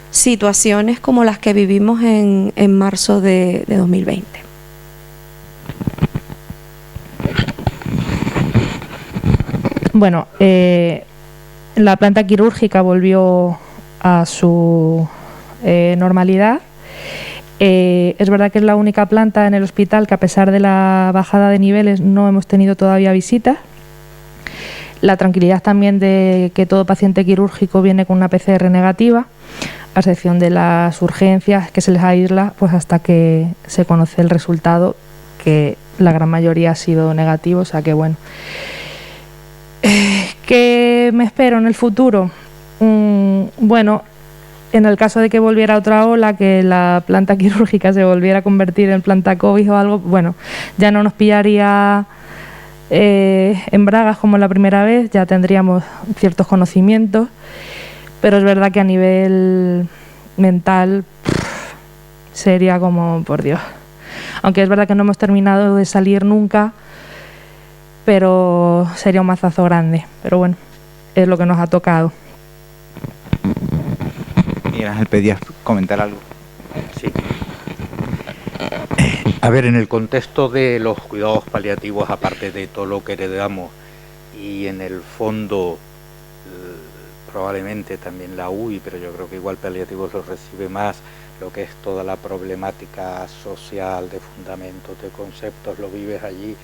situaciones como las que vivimos en marzo de 2020. Bueno, la planta quirúrgica volvió a su normalidad. Es verdad que es la única planta en el hospital que, a pesar de la bajada de niveles, no hemos tenido todavía visitas. La tranquilidad también de que todo paciente quirúrgico viene con una PCR negativa, a excepción de las urgencias, que se les aísla pues hasta que se conoce el resultado, que la gran mayoría ha sido negativo. O sea que bueno. ¿Qué me espero en el futuro? Bueno, en el caso de que volviera otra ola, que la planta quirúrgica se volviera a convertir en planta COVID o algo, bueno, ya no nos pillaría en bragas como la primera vez, ya tendríamos ciertos conocimientos, pero es verdad que a nivel mental sería como, por Dios. Aunque es verdad que no hemos terminado de salir nunca, pero sería un mazazo grande. Pero bueno, es lo que nos ha tocado. Miguel Ángel, ¿pedías comentar algo? Sí. A ver, en el contexto de los cuidados paliativos, aparte de todo lo que heredamos, y en el fondo probablemente también la UI, pero yo creo que igual paliativos lo recibe más, lo que es toda la problemática social de fundamentos, de conceptos, lo vives allí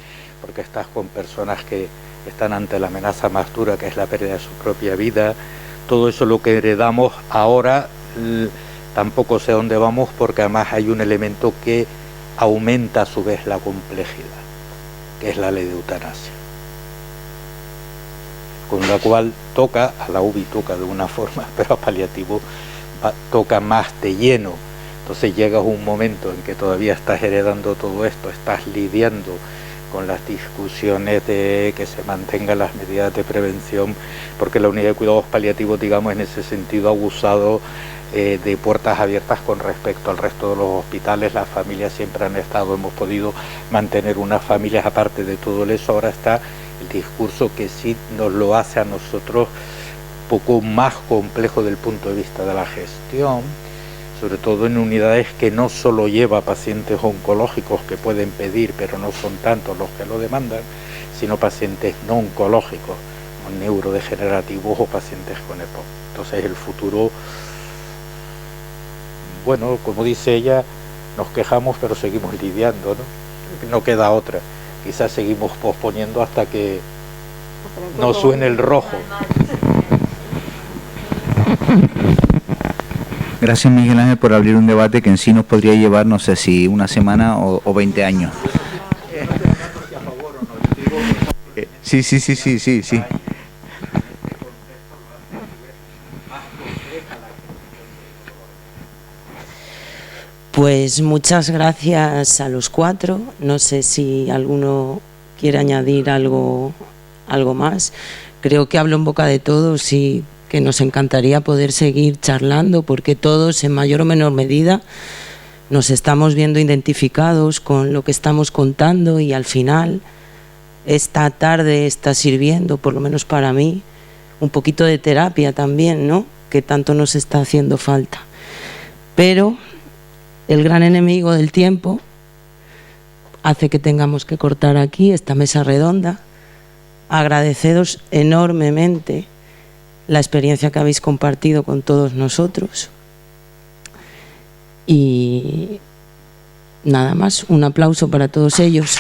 porque estás con personas que están ante la amenaza más dura, que es la pérdida de su propia vida. Todo eso lo que heredamos ahora, tampoco sé dónde vamos, porque además hay un elemento que aumenta a su vez la complejidad, que es la ley de eutanasia, con la cual toca, a la UBI toca de una forma, pero a paliativo toca más de lleno. Entonces llega un momento en que todavía estás heredando todo esto, estás lidiando con las discusiones de que se mantengan las medidas de prevención, porque la unidad de cuidados paliativos, digamos, en ese sentido ha abusado de puertas abiertas con respecto al resto de los hospitales. Las familias siempre han estado, hemos podido mantener unas familias aparte de todo eso. Ahora está el discurso que sí nos lo hace a nosotros un poco más complejo del punto de vista de la gestión, sobre todo en unidades que no solo lleva pacientes oncológicos que pueden pedir, pero no son tantos los que lo demandan, sino pacientes no oncológicos, o neurodegenerativos o pacientes con EPOC. Entonces el futuro, bueno, como dice ella, nos quejamos, pero seguimos lidiando, ¿no? No queda otra. Quizás seguimos posponiendo hasta que no suene el rojo. Gracias, Miguel Ángel, por abrir un debate que en sí nos podría llevar, no sé si una semana o 20 años. Sí. Pues muchas gracias a los cuatro. No sé si alguno quiere añadir algo más. Creo que hablo en boca de todos y que nos encantaría poder seguir charlando, porque todos, en mayor o menor medida, nos estamos viendo identificados con lo que estamos contando, y al final esta tarde está sirviendo, por lo menos para mí, un poquito de terapia también, ¿no? Que tanto nos está haciendo falta. Pero el gran enemigo del tiempo hace que tengamos que cortar aquí esta mesa redonda. Agradeceros enormemente la experiencia que habéis compartido con todos nosotros. Y nada más, un aplauso para todos ellos.